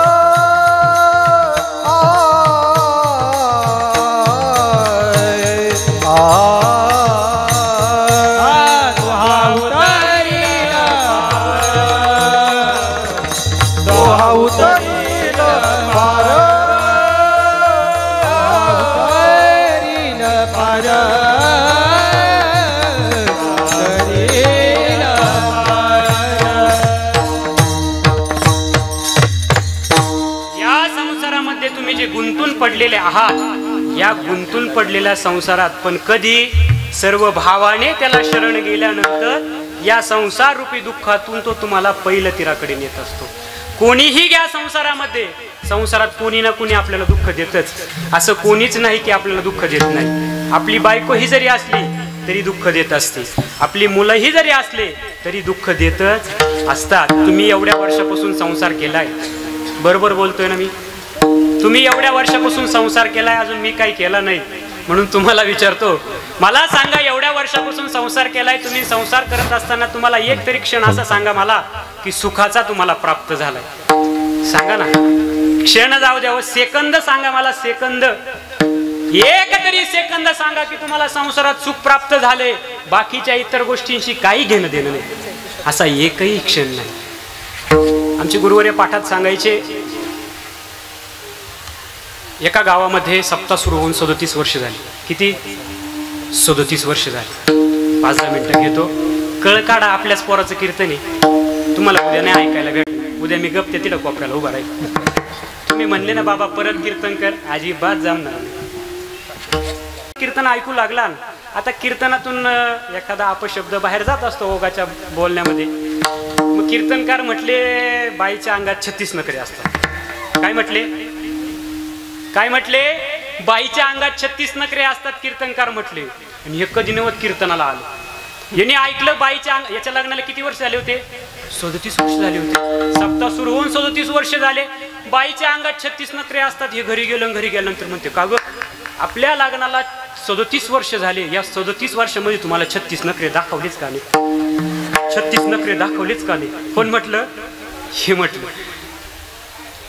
पडलेले आहात, या गुंतून पडलेल्या संसारात पण कधी सर्व भावाने त्याला शरण गेल्यानंतर या संसार रूपी दुःखातून तो तुम्हाला पहिल्या तीराकडे नेत असतो. कोणीही घ्या संसारामध्ये, संसारात कोणी ना कोणी आपल्याला दुःख देतच. असं कोणीच नाही की आपल्याला दुःख देत नाही. आपली बायको ही जरी असली तरी दुःख देत असते, आपली मुलंही जरी असले तरी दुःख देतच असतात. तुम्ही एवढ्या वर्षापासून संसार केलाय, बरोबर बोलतोय ना मी? तुम्ही एवढ्या वर्षापासून संसार केलाय, अजून मी काही केला नाही. म्हणून तुम्हाला विचारतो, मला सांगा, एवढ्या वर्षापासून संसार केलाय तुम्ही, संसार करत असताना तुम्हाला एक तरी क्षण असा सांगा मला की सुखाचा तुम्हाला प्राप्त झालाय? सांगा ना, क्षण जाऊ द्यावं, सेकंद सांगा मला, सेकंद, एक तरी सेकंद सांगा की तुम्हाला संसारात सुख प्राप्त झाले, बाकीच्या इतर गोष्टींशी काही घेणं देणं नाही, असा एकही क्षण नाही. आमचे गुरुवर्य पाठात सांगायचे, एका गावामध्ये सप्ताह सुरू होऊन 37 वर्ष झाली. किती? 37 वर्ष झाली. 5-10 मिनिटं घेतो. कळकाडा आपल्याच पोराचं कीर्तन आहे, तुम्हाला उद्या नाही ऐकायला भेटणार. उद्या मी गप्ते तिला कोपऱ्याला उभा राहील. तुम्ही म्हणले ना बाबा परत कीर्तन कर, अजिबात जमणार. कीर्तन ऐकू लागला, आता कीर्तनातून एखादा अपशब्द बाहेर जात असतो ओघाच्या बोलण्यामध्ये. मग कीर्तनकार म्हटले बाईच्या अंगात 36 नखरे असतात. काय म्हटले? काय म्हटले? बाईच्या अंगात 36 नखरे असतात, कीर्तनकार म्हटले. आणि हे कधी नव्हत कीर्तनाला आलं. याने ऐकलं बाईच्या याच्या लग्नाला किती वर्ष झाले होते? 37 वर्ष झाले होते. सप्ताह सुरू होऊन 37 वर्ष झाले. बाईच्या अंगात 36 नखरे असतात. हे घरी गेल्यानंतर म्हणते, का ग आपल्या लग्नाला 37 वर्ष झाले, या 37 वर्षामध्ये तुम्हाला 36 नखरे दाखवलेच का नाही? 36 नखरे दाखवलेच का नाही? कोण म्हटलं? हे म्हटलं.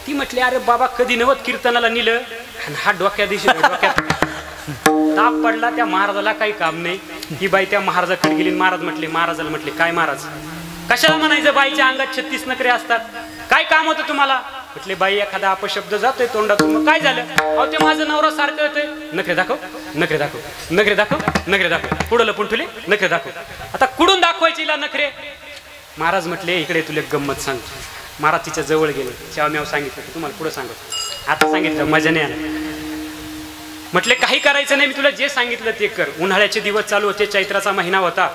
ती म्हटली, अरे बाबा कधी नव्हत कीर्तनाला नेलं, आणि हा डोक्यात ताप पडला. त्या महाराजाला काही काम नाही. ही बाई त्या महाराजाकडे गेली. महाराजाला म्हटले, काय महाराज, कशाला म्हणायचं बाईच्या अंगात 36 नखरे असतात? काय काम होतं तुम्हाला? म्हटले, बाई एखादा अपशब्द जातोय तोंडातून, मग काय झालं? अहो ते माझं नवरा सारखं होतंय. नखरे दाखव, नखरे दाखव, नखरे दाखव, नखरे दाखव. पुढं लपून ठेवले, नखरे दाखव. आता कुठून दाखवायची नखरे? महाराज म्हटले, इकडे तुला गंमत सांगतो. महाराज तिच्या जवळ गेले. तेव्हा मी सांगितलं, तुम्हाला पुढे सांगतो. आता सांगितलं मजा नाही आला. म्हटले, काही करायचं नाही, मी तुला जे सांगितलं ते कर. उन्हाळ्याचे दिवस चालू होते, चैत्राचा महिना होता.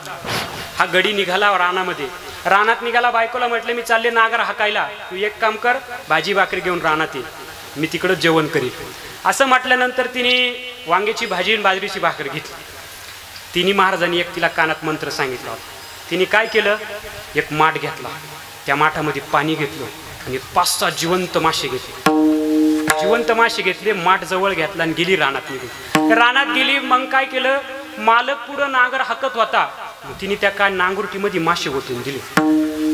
हा गडी निघाला रानामध्ये. रानात निघाला. बायकोला म्हटले, मी चालले नागर हाकायला, तू एक काम कर, भाजी भाकरी घेऊन रानात ये, मी तिकडं जेवण करीन. असं म्हटल्यानंतर तिने वांग्याची भाजी आणि बाजरीची भाकरी घेतली. तिने महाराजांनी एक तिला कानात मंत्र सांगितला होता. तिने काय केलं? एक माठ घेतला, त्या माठामध्ये पाणी घेतलं आणि 5-6 जिवंत मासे घेतले. जिवंत मासे घेतले, माठ जवळ घेतला आणि गेली रानात निघून. रानात गेली. मग काय केलं? मालक पुढं नांगर हाकत होता, तिने त्या काय नांगुरटीमध्ये मासे ओतून दिले.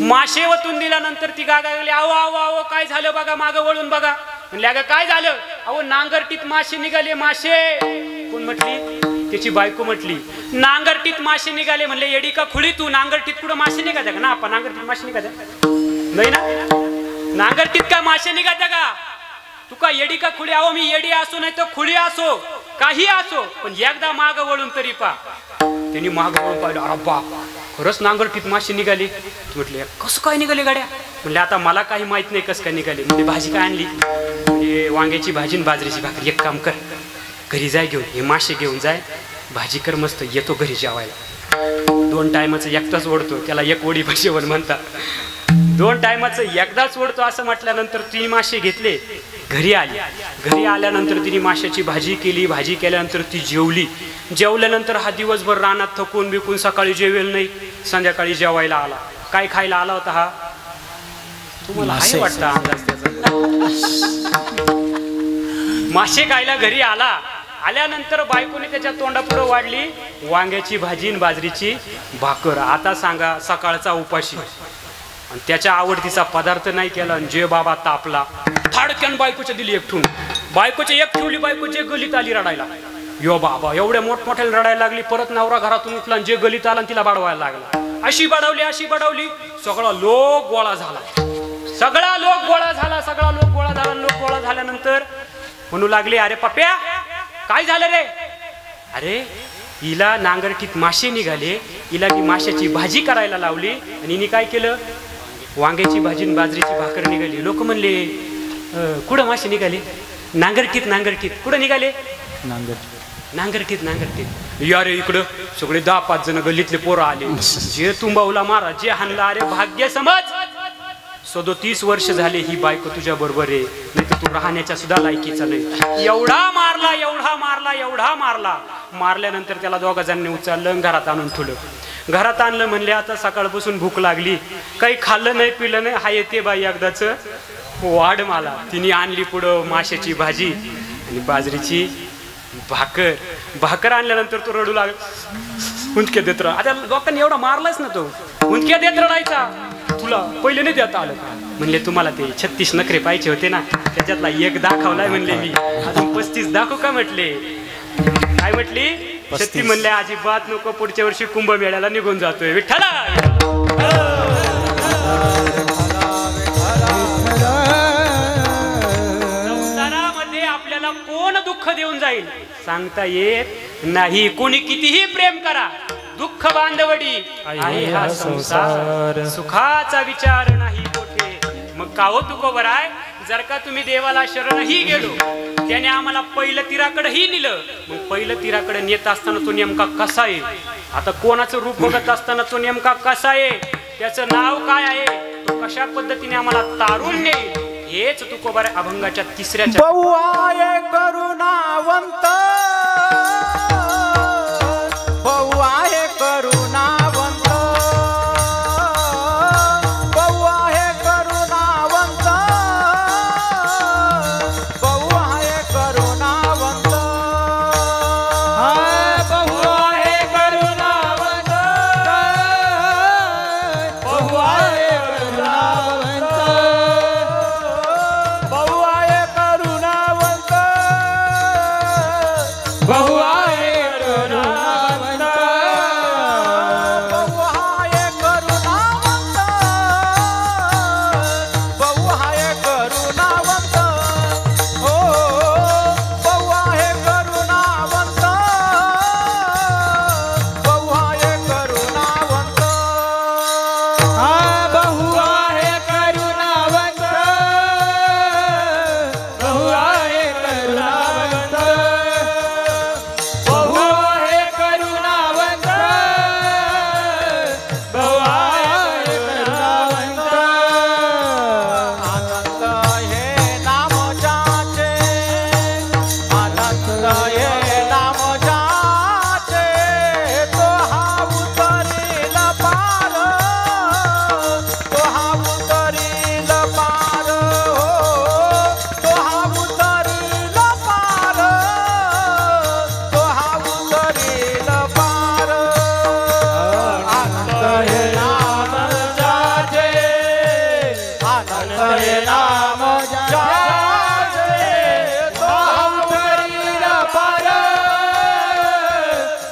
मासे ओतून दिल्यानंतर ती गागा गेली, आहो आहो आहो काय झालं बघा, मागं वळून बघा. म्हणले, अगं काय झालं? अहो नांगरटीत मासे निघाले, मासे. कोण म्हटली? त्याची बायको म्हटली, नांगरटीत मासे निघाले. म्हणले, येडी का खुळी तू, नांगरटीत कुठं मासे निघाल्या का? ना आपण नांगरटीत मासे निघाल्या नाही ना, नांगरटीत काय मासे निघाल्या का? तू का येडी का खुळी? अहो मी येडी असो नाही तर खुळी असो, काही असो, पण एकदा माग वळून तरी पा. त्यांनी माग वळून पाहिलं, अरे बाप, खरंच नांगरटीत मासे निघाली. म्हटले, कसं काय निघाले गाड्या? म्हणले, आता मला काही माहित नाही कसं काय निघाली. म्हणजे भाजी काय आणली? म्हणजे वांग्याची भाजी आणि बाजरीची भाकरी. एक काम कर, घरी जाय घेऊन, हे मासे घेऊन जाय, भाजी कर मस्त, येतो घरी जेवायला. 2 टायमाचं एकदाच ओढतो, त्याला एक ओढी जेवण म्हणतात. 2 टायमाचं एकदाच ओढतो. असं म्हटल्यानंतर 3 मासे घेतले, घरी आली. घरी आल्यानंतर तिने माशाची भाजी केली. भाजी केल्यानंतर ती जेवली. जेवल्यानंतर हा दिवसभर रानात थकून बिकून सकाळी जेवेल नाही, संध्याकाळी जेवायला आला. काय खायला आला होता हा? तुम्हाला आहे वाटतं अंदाज त्याचा? मासे खायला घरी आला. आल्यानंतर बायकोने त्याच्या तोंडापुढं वाढली वांग्याची भाजी आणि बाजरीची भाकर. आता सांगा, सकाळचा उपाशी आणि त्याच्या आवडतीचा पदार्थ नाही केला. आणि जे बाबा तापला, थाडक्यान बायकोच्या दिली एक ठेवून. बायकोच्या एक ठेवली, बायकोचे गलीत आली रडायला. यो बाबा, एवढ्या मोठमोठ्याला रडायला लागली. परत नवरा घरातून उठला आणि जे गलीत आला तिला बाडवायला लागला. अशी बडवली, अशी बडवली, सगळा लोक गोळा झाला. सगळा लोक गोळा झाला. सगळा लोक गोळा झाला. लोक गोळा झाल्यानंतर म्हणू लागले, अरे पप्या काय झालं रे? अरे हिला नांगरटीत मासे निघाले, हिला मी माशाची भाजी करायला लावली आणि हिने काय केलं? वांग्याची भाजी आणि बाजरीची भाकर निघाली. लोक म्हणले, कुठं मासे निघाले? नांगरटीत. नांगरटीत कुठं निघाले? नांगरटीत. नांगरटीत. या रे इकडं सगळे 10-5 जण गल्लीतले पोरं आले. जे तुंबावला मारा, जे हाणला. अरे भाग्य समज, 37 वर्ष झाले ही बायको तुझ्या बरोबर आहे, नाही तर तू राहण्याच्या सुद्धा लायकीचा नाही. एवढा मारला, एवढा मारला, एवढा मारला. मारल्यानंतर त्याला 2 जणांनी उचललं, घरात आणून ठेवलं. घरात आणलं. म्हणले, आता सकाळपासून भूक लागली, काही खाल्लं नाही पिलं नाही, हा येते बाई एकदाच वाढ मला. तिने आणली पुढं माशाची भाजी आणि बाजरीची भाकर आणल्यानंतर तो रडू लागला. हुंदके देत राहा. आता लोकांनी एवढा मारलाच ना तो. हुंदके देत रडायचा. तुला पहिले नाही देता आलं का म्हणले. तुम्हाला ते 36 नखरे पाहिजे होते ना, त्याच्यातला एक दाखवलाय म्हणले मी. अजून 35 दाखवू का म्हटले. काय म्हटली. 36 म्हणले अजिबात नको, पुढच्या वर्षी कुंभमेळ्याला निघून जातोय. विठ्ठला संसारामध्ये आपल्याला कोण दुःख देऊन जाईल सांगता येत नाही. कोणी कितीही प्रेम करा, दुःख बांधवडी आहे हा संसार. सुखाचा विचार नाही कोठे. मग का हो तुकोबराय, जर का तुम्ही देवाला शरणही गेलो, त्याने आम्हाला पहिलं तीराकडेही नेलं. मग पहिलं तीराकडे नेत असताना तो नेमका कसा आहे. आता कोणाचं रूप बघत असताना तो नेमका कसा आहे, त्याचं नाव काय आहे, तो कशा पद्धतीने आम्हाला तारून नेईल, हेच तुकोबराय अभंगाच्या 3ऱ्या बहु आहे करुणावंत, बहु आहे करुणावंत, बहु आहे करुणावंत, बहु आहे करुणावंत, बहु आहे करुणावंत, बहु आहे करुणावंत, बहु आहे करुणावंत, बहु आहे करुणावंत, बहु आहे करुणावंत, बहु आहे करुणावंत, हो बहु आहे करुणावंत, बहु आहे करुणावंत, बहु आहे करुणावंत, बहु आहे करुणावंत, बहु आहे करुणावंत, बहु आहे करुणावंत. आनंद हे नाम जाचे, आनंद हे नाम जाचे, तो हा उतरील पार, तो हा उतरील पार, हो तो हा उतरील पार, तो हा उतरील पार. आनंद हे नाम जाचे, आनंद हे नाम जाचे, तो हा उतरील पार,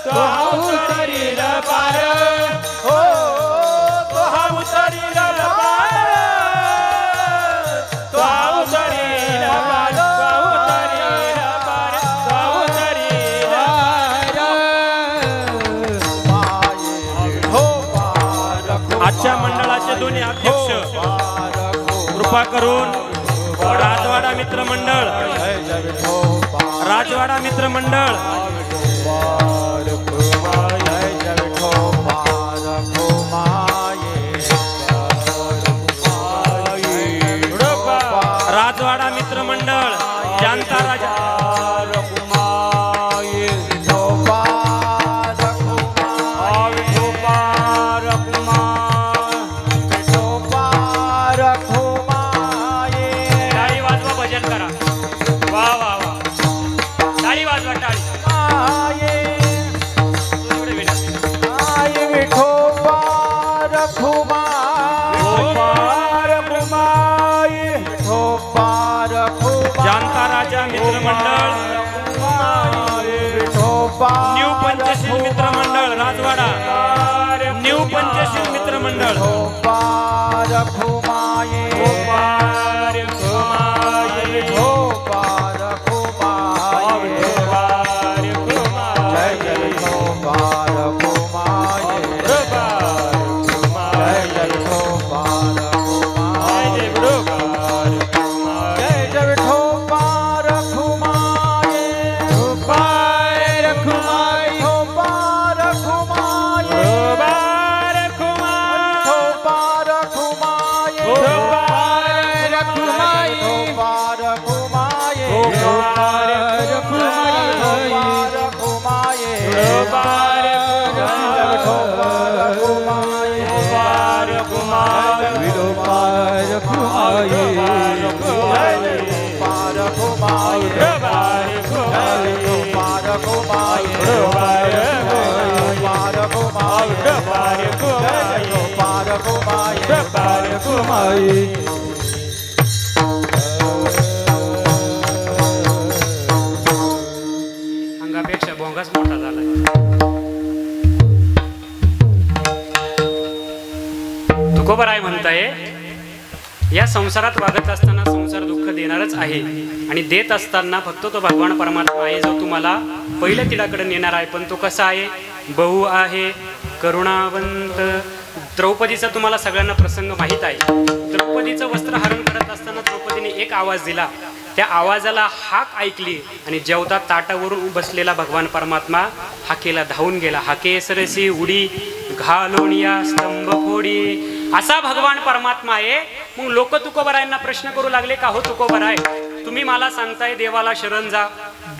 तो हा उतरील पार, हो तो हा उतरील पार, तो हा उतरील पार, तो उतरील पार, तो उतरील पार. हो पार आजच्या मंडळाचे दोन्ही अध्यक्ष कृपा करून राजवाडा मित्र मंडळ, राजवाडा मित्र मंडळ राजवाडा मित्र मंडळ जानता राजा टाळी वाजवा, भजन करा. वा वा वा, टाळी वाजवा, टाळी. एवढे विनंती. जानता राजा मित्र मंडळ, न्यू पंचशील मित्र मंडळ राजवाडा, न्यू पंचशील मित्र मंडळ Bye. माई अंगापेक्षा भोंगाच मोठा झालाय. तुकोबराय म्हणताय या संसारात वागत असताना संसार दुःख देणारच आहे आणि देत असताना फक्त तो भगवान परमात्मा आहे जो तुम्हाला पहिल्या तिळाकडे नेणार आहे. पण तो कसा आहे? बहु आहे, करुणावंत. द्रौपदीचा तुम्हाला सगळ्यांना प्रसंग माहीत आहे. द्रौपदीचं वस्त्र हरण करत असताना द्रौपदीने एक आवाज दिला. त्या आवाजाला हाक ऐकली आणि जेवता ताटावरून बसलेला भगवान परमात्मा हाकेला धावून गेला. हाके सरसी उडी घालोनिया स्तंभ फोडी. असा भगवान परमात्मा आहे. मग लोक तुकोबरायांना प्रश्न करू लागले का हो तुकोबराय, तुम्ही मला सांगताय देवाला शरण जा,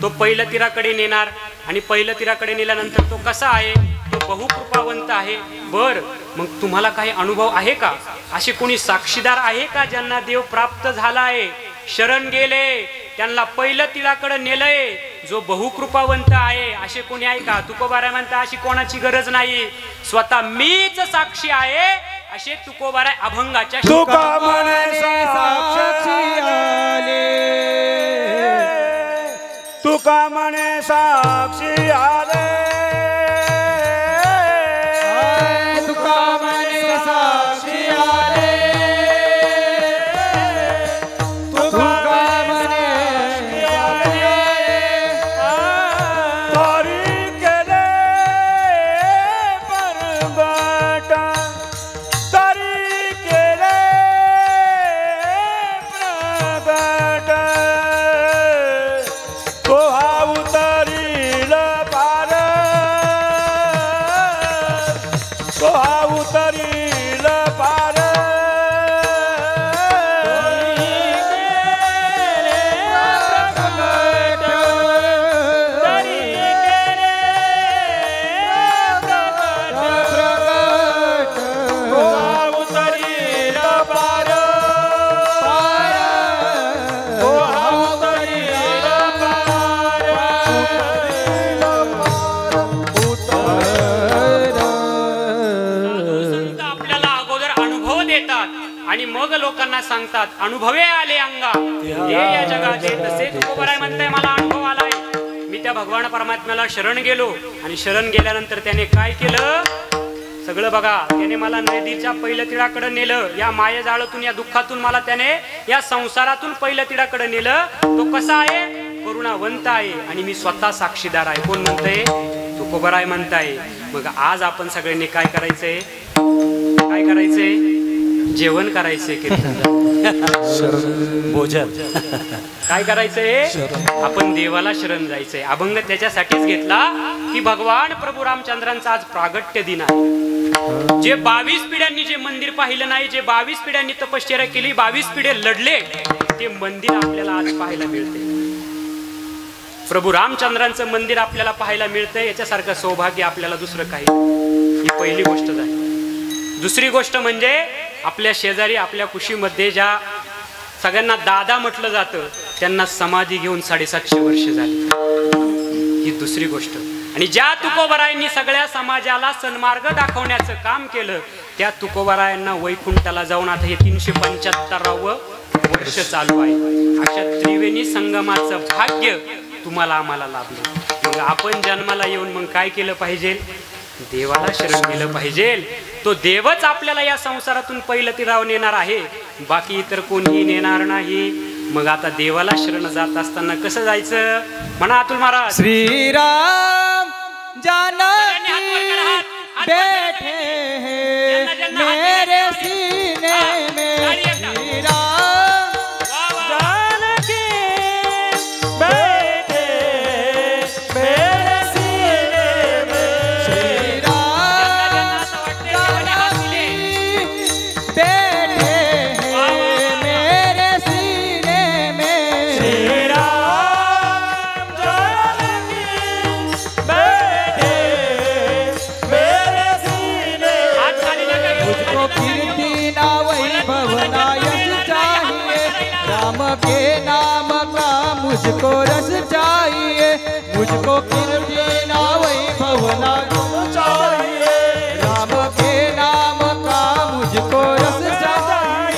तो पहिल्या तीराकडे नेणार आणि पहिल्या तीराकडे नेल्यानंतर तो कसा आहे? तो बहुकृपावंत आहे. बर, मग तुम्हाला काही अनुभव आहे का? असे कोणी साक्षीदार आहे का ज्यांना देव प्राप्त झालाय, शरण गेले, त्यांना पहिलं तिळाकडे नेलंय, जो बहुकृपावंत आहे? असे कोणी आहे का? तुकोबाराय म्हणता अशी कोणाची गरज नाही, स्वतः मीच साक्षी आहे. असे तुकोबाराय अभंगाच्या तुका म्हणे साक्षी आले, तुका म्हणे साक्षी आले, तुका म्हणे साक्षी आले, तुका म्हणे तरी केले परबट, तरी केले प्रगट, तो हा उतरील पार, तो हा उतरील पार, आणि मग लोकांना सांगतात अनुभवे आले अंगा हे या जगाचे. तसे तुकोबराय म्हणताय मला अनुभव आलाय. मी त्या भगवान परमात्म्याला शरण गेलो आणि शरण गेल्यानंतर त्याने काय केलं सगळं बघा. त्याने मला नदीच्या पहिल्या तिळाकडे नेलं. या मायेजाळातून या दुःखातून मला त्याने या संसारातून पहिल्या तिळाकडे नेलं. तो कसा आहे? करुणावंत आहे आणि मी स्वतः साक्षीदार आहे. कोण म्हणतंय? तुकोबराय म्हणताय. मग आज आपण सगळ्यांनी काय करायचंय? काय करायचंय? जेवण करायचंय, भोजन काय करायचंय? आपण देवाला शरण जायचंय. अभंग त्याच्यासाठीच घेतला की भगवान प्रभू रामचंद्रांचा आज प्रागट्य दिन आहे. जे 22 पिढ्यांनी जे मंदिर पाहिलं नाही, जे 22 पिढ्यांनी तपश्चर्या केली, 22 पिढे लढले, ते मंदिर आपल्याला आज पाहायला मिळते. प्रभू रामचंद्रांचं मंदिर आपल्याला पाहायला मिळतंय. याच्यासारखं सौभाग्य आपल्याला दुसरं काही. ही पहिली गोष्ट झाली. दुसरी गोष्ट म्हणजे आपल्या शेजारी आपल्या कुशीमध्ये ज्या सगळ्यांना दादा म्हटलं जातं त्यांना समाधी घेऊन 750 वर्ष झाली. ही दुसरी गोष्ट. आणि ज्या तुकोबरायांनी सगळ्या समाजाला सन्मार्ग दाखवण्याचं काम केलं त्या तुकोबरायांना वैकुंठाला जाऊन आता हे 375वे वर्ष चालू आहे. अशा त्रिवेणी संगमाचं भाग्य तुम्हाला आम्हाला लाभलं. मग आपण जन्माला येऊन मग काय केलं पाहिजे? देवाला शरण गेलं पाहिजे. तो देवच आपल्याला या संसारातून पहिलं तिराव नेणार आहे, बाकी इतर कोणीही नेणार नाही. मग आता देवाला शरण जात असताना कसं जायचं? म्हणा अतुल महाराज. श्रीराम जानकी बैठे हैं मेरे सीने में, श्रीराम जानकी बैठे मेरे सीने में, श्रीराम जानकी बैठे हैं मेरे सीने में, श्रीराम जानकी बैठे मेरे सीने में, मुझको कीर्ति ना वैभव ना यश चाहिए, राम के नाम का मुझको रस चाहिए, मुझको कीर्ति ना वैभव ना चाहिए, राम के नाम का मुझको रस चाहिए,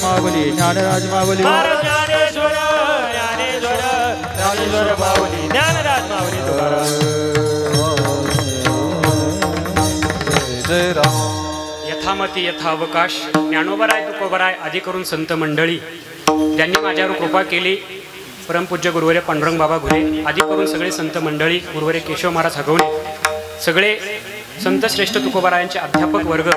माऊली ज्ञानराज माऊली ज्ञानेश्वर ज्ञानेश्वर ज्ञानेश्वर माऊली ज्ञानराज माऊली जय राम यथामती यथावकाश ज्ञानोबराय तुकोबराय आदी करून संत मंडळी ज्यांनी माझ्यावर कृपा केली, परमपूज्य गुरुवर्य पांडुरंग बाबा घुले आदी करून सगळे संत मंडळी, गुरुवर्य केशव महाराज हगवणे, सगळे संत श्रेष्ठ तुकोबरायांचे अध्यापक वर्ग,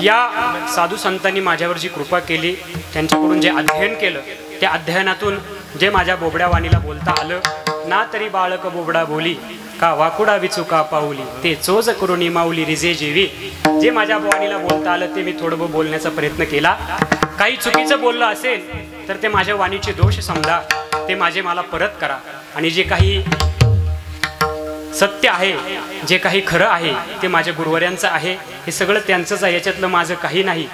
या साधू संतांनी माझ्यावर जी कृपा केली, त्यांच्याकडून जे अध्ययन केलं, त्या अध्ययनातून जे माझ्या बोबड्या वाणीला बोलता आलं, ना तरी बाळक बोबडा बोली का वाकुडा विचुका पाऊली ते चोज करून माऊली रिजे जेवी, जे माझ्या वाणीला बोलता आलं ते मी थोडं बोलण्याचा प्रयत्न केला. काही चुकीचं बोललं असेल तर ते माझ्या वाणीचे दोष समजा, ते माझे मला परत करा. आणि जे काही सत्य आहे, जे काही खरं आहे ते माझ्या गुरुवर्यांचं आहे, हे सगळं त्यांचंच आहे, याच्यातलं माझं काही नाही,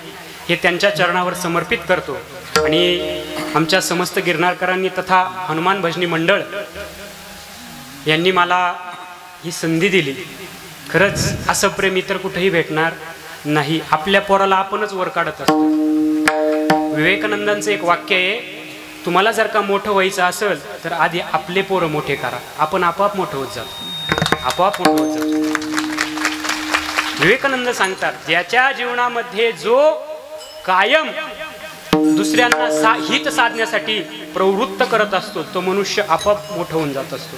हे त्यांच्या चरणावर समर्पित करतो. आणि आमच्या समस्त गिरनारकरांनी तथा हनुमान भजनी मंडळ यांनी मला ही संधी दिली. खरंच असं प्रेम इतर कुठेही भेटणार नाही. आपल्या पोराला आपणच वर काढत असतो. विवेकानंदांचं एक वाक्य आहे, तुम्हाला जर का मोठं व्हायचं असेल तर आधी आपले पोरं मोठे करा, आपण आपोआप मोठं होत जातो, आपोआप मोठं होत जातो. विवेकानंद सांगतात, ज्याच्या जीवनामध्ये जो कायम दुसऱ्यांना हित साधण्यासाठी प्रवृत्त करत असतो तो मनुष्य आपोआप मोठं होऊन जात असतो.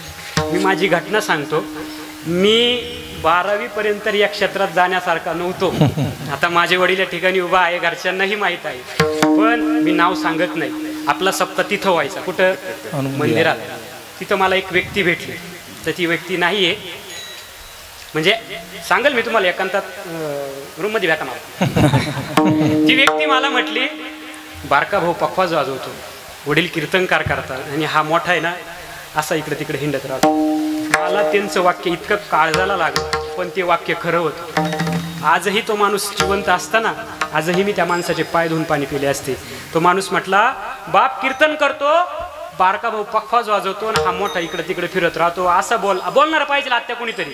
मी माझी घटना सांगतो. मी 12वी पर्यंत या क्षेत्रात जाण्यासारखा नव्हतो. आता माझे वडील या ठिकाणी उभा आहे, घरच्यांनाही माहीत आहे, पण मी नाव सांगत नाही. आपला सप्ताह तिथं व्हायचा, कुठं? मंदिरात. तिथं मला एक व्यक्ती भेटली, तर ती व्यक्ती नाही आहे, म्हणजे सांगेल मी तुम्हाला एकांतात रूममध्ये भेटा मला. ती व्यक्ती मला म्हटली, बारका भाऊ पखवाज वाजवतो, वडील कीर्तनकार करतात आणि हा मोठा आहे ना असा इकडे तिकडे हिंडत राहतो. मला त्यांचं वाक्य इतकं काळजाला लागलं, पण ते वाक्य खरं होतं. आजही तो माणूस जिवंत असताना आजही मी त्या माणसाचे पाय धुवून पाणी पिले असते. तो माणूस म्हटला, बाप कीर्तन करतो, बारका भाऊ पखवाज वाजवतो आणि हा मोठा इकडे तिकडे फिरत राहतो. असं बोलणार पाहिजे आत्या कोणीतरी.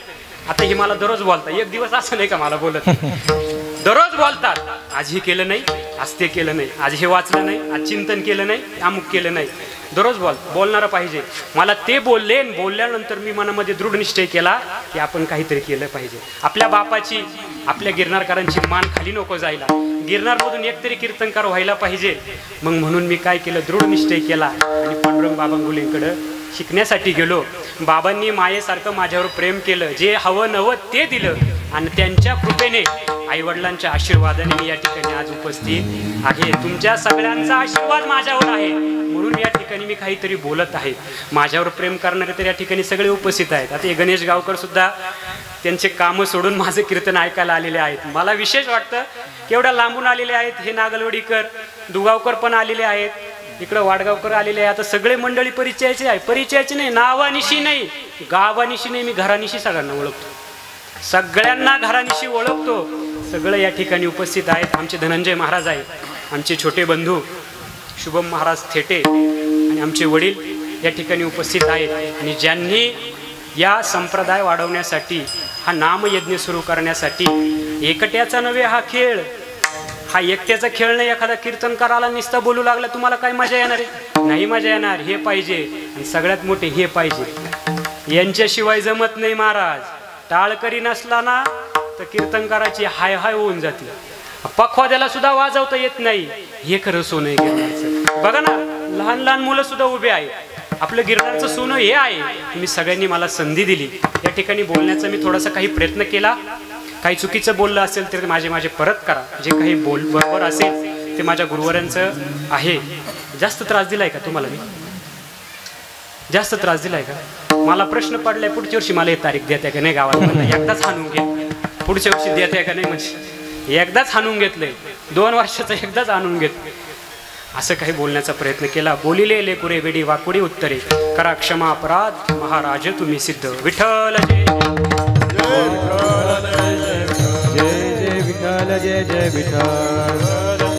आता हे मला दररोज बोलतात, एक दिवस असं नाही का मला बोलत, दररोज बोलतात. आज हे केलं नाही, आज ते केलं नाही, आज हे वाचलं नाही, आज चिंतन केलं नाही, अमुक केलं नाही. दररोज बोलणारं पाहिजे. मला ते बोलले, बोलल्यानंतर मी मनामध्ये दृढ निश्चय केला की आपण काहीतरी केलं पाहिजे. आपल्या बापाची, आपल्या गिरनारकरांची मान खाली नको जायला, गिरनारमधून एकतरी कीर्तनकार व्हायला पाहिजे. मग म्हणून मी काय केलं, दृढ निश्चय केला आणि पांडुरंग बाबा गुलेंकडं शिकण्यासाठी गेलो. बाबांनी मायेसारखं माझ्यावर प्रेम केलं, जे हवं नवं ते दिलं आणि त्यांच्या कृपेने, आईवडिलांच्या आशीर्वादाने मी या ठिकाणी आज उपस्थित आहे. तुमच्या सगळ्यांचा आशीर्वाद माझ्यावर आहे म्हणून या ठिकाणी मी काहीतरी बोलत आहे. माझ्यावर प्रेम करणारे तर या ठिकाणी सगळे उपस्थित आहेत. आता हे गणेश गावकर सुद्धा त्यांचे कामं सोडून माझं कीर्तन ऐकायला आलेले आहेत. मला विशेष वाटतं की एवढ्या लांबून आलेले आहेत. हे नागलवडीकर, दुगावकर पण आलेले आहेत, इकडं वाडगावकर आलेले आहे. आता सगळे मंडळी परिचयाचे आहे. परिचयाचे नाही, नावानिशी नाही, गावानिशी नाही, मी घरानिशी सगळ्यांना ओळखतो, सगळ्यांना घरानिशी ओळखतो. सगळं या ठिकाणी उपस्थित आहेत. आमचे धनंजय महाराज आहेत, आमचे छोटे बंधू शुभम महाराज थेटे आणि आमचे वडील या ठिकाणी उपस्थित आहेत. आणि ज्यांनी या संप्रदाय वाढवण्यासाठी, हा नामयज्ञ सुरू करण्यासाठी, एकट्याचा नव्हे हा खेळ, हा एकट्याचा खेळ नाही. एखादा कीर्तनकाराला नुसता बोलू लागला, तुम्हाला काय मजा येणार आहे? नाही मजा येणार. हे पाहिजे आणि सगळ्यात मोठे हे पाहिजे. यांच्याशिवाय जमत नाही महाराज. टाळकरी नसला ना तर कीर्तनकाराची हाय हाय होऊन जाते. पखवाद्याला सुद्धा वाजवता येत नाही. हे खरं सोनं आहे गिरनारचं. बघा ना, लहान लहान मुलं सुद्धा उभे आहेत. आपलं गिरनारचं सोनं हे आहे. तुम्ही सगळ्यांनी मला संधी दिली, या ठिकाणी बोलण्याचा मी थोडासा काही प्रयत्न केला. काही चुकीचं बोललं असेल तर माझे परत करा. जे काही बरोबर असेल ते माझ्या गुरुवर्यांचं आहे. जास्त त्रास दिलाय का तुम्हाला? मी जास्त त्रास दिलाय का? मला प्रश्न पडलाय, पुढच्या वर्षी मला हे तारीख देते का नाही गावाला? एकदाच हाणून घ्या. पुढच्या वर्षी देते का नाही म्हणजे एकदाच हाणून घेतलंय, 2 वर्षाचं एकदाच आणून घेतलं. असं काही बोलण्याचा प्रयत्न केला. बोलिले लेकुरे वेडी वाकुडी उत्तरे, करा क्षमा अपराध महाराज तुम्ही सिद्ध. विठ्ठल जय जय जय विठ्ठल, जय जय विठ्ठल.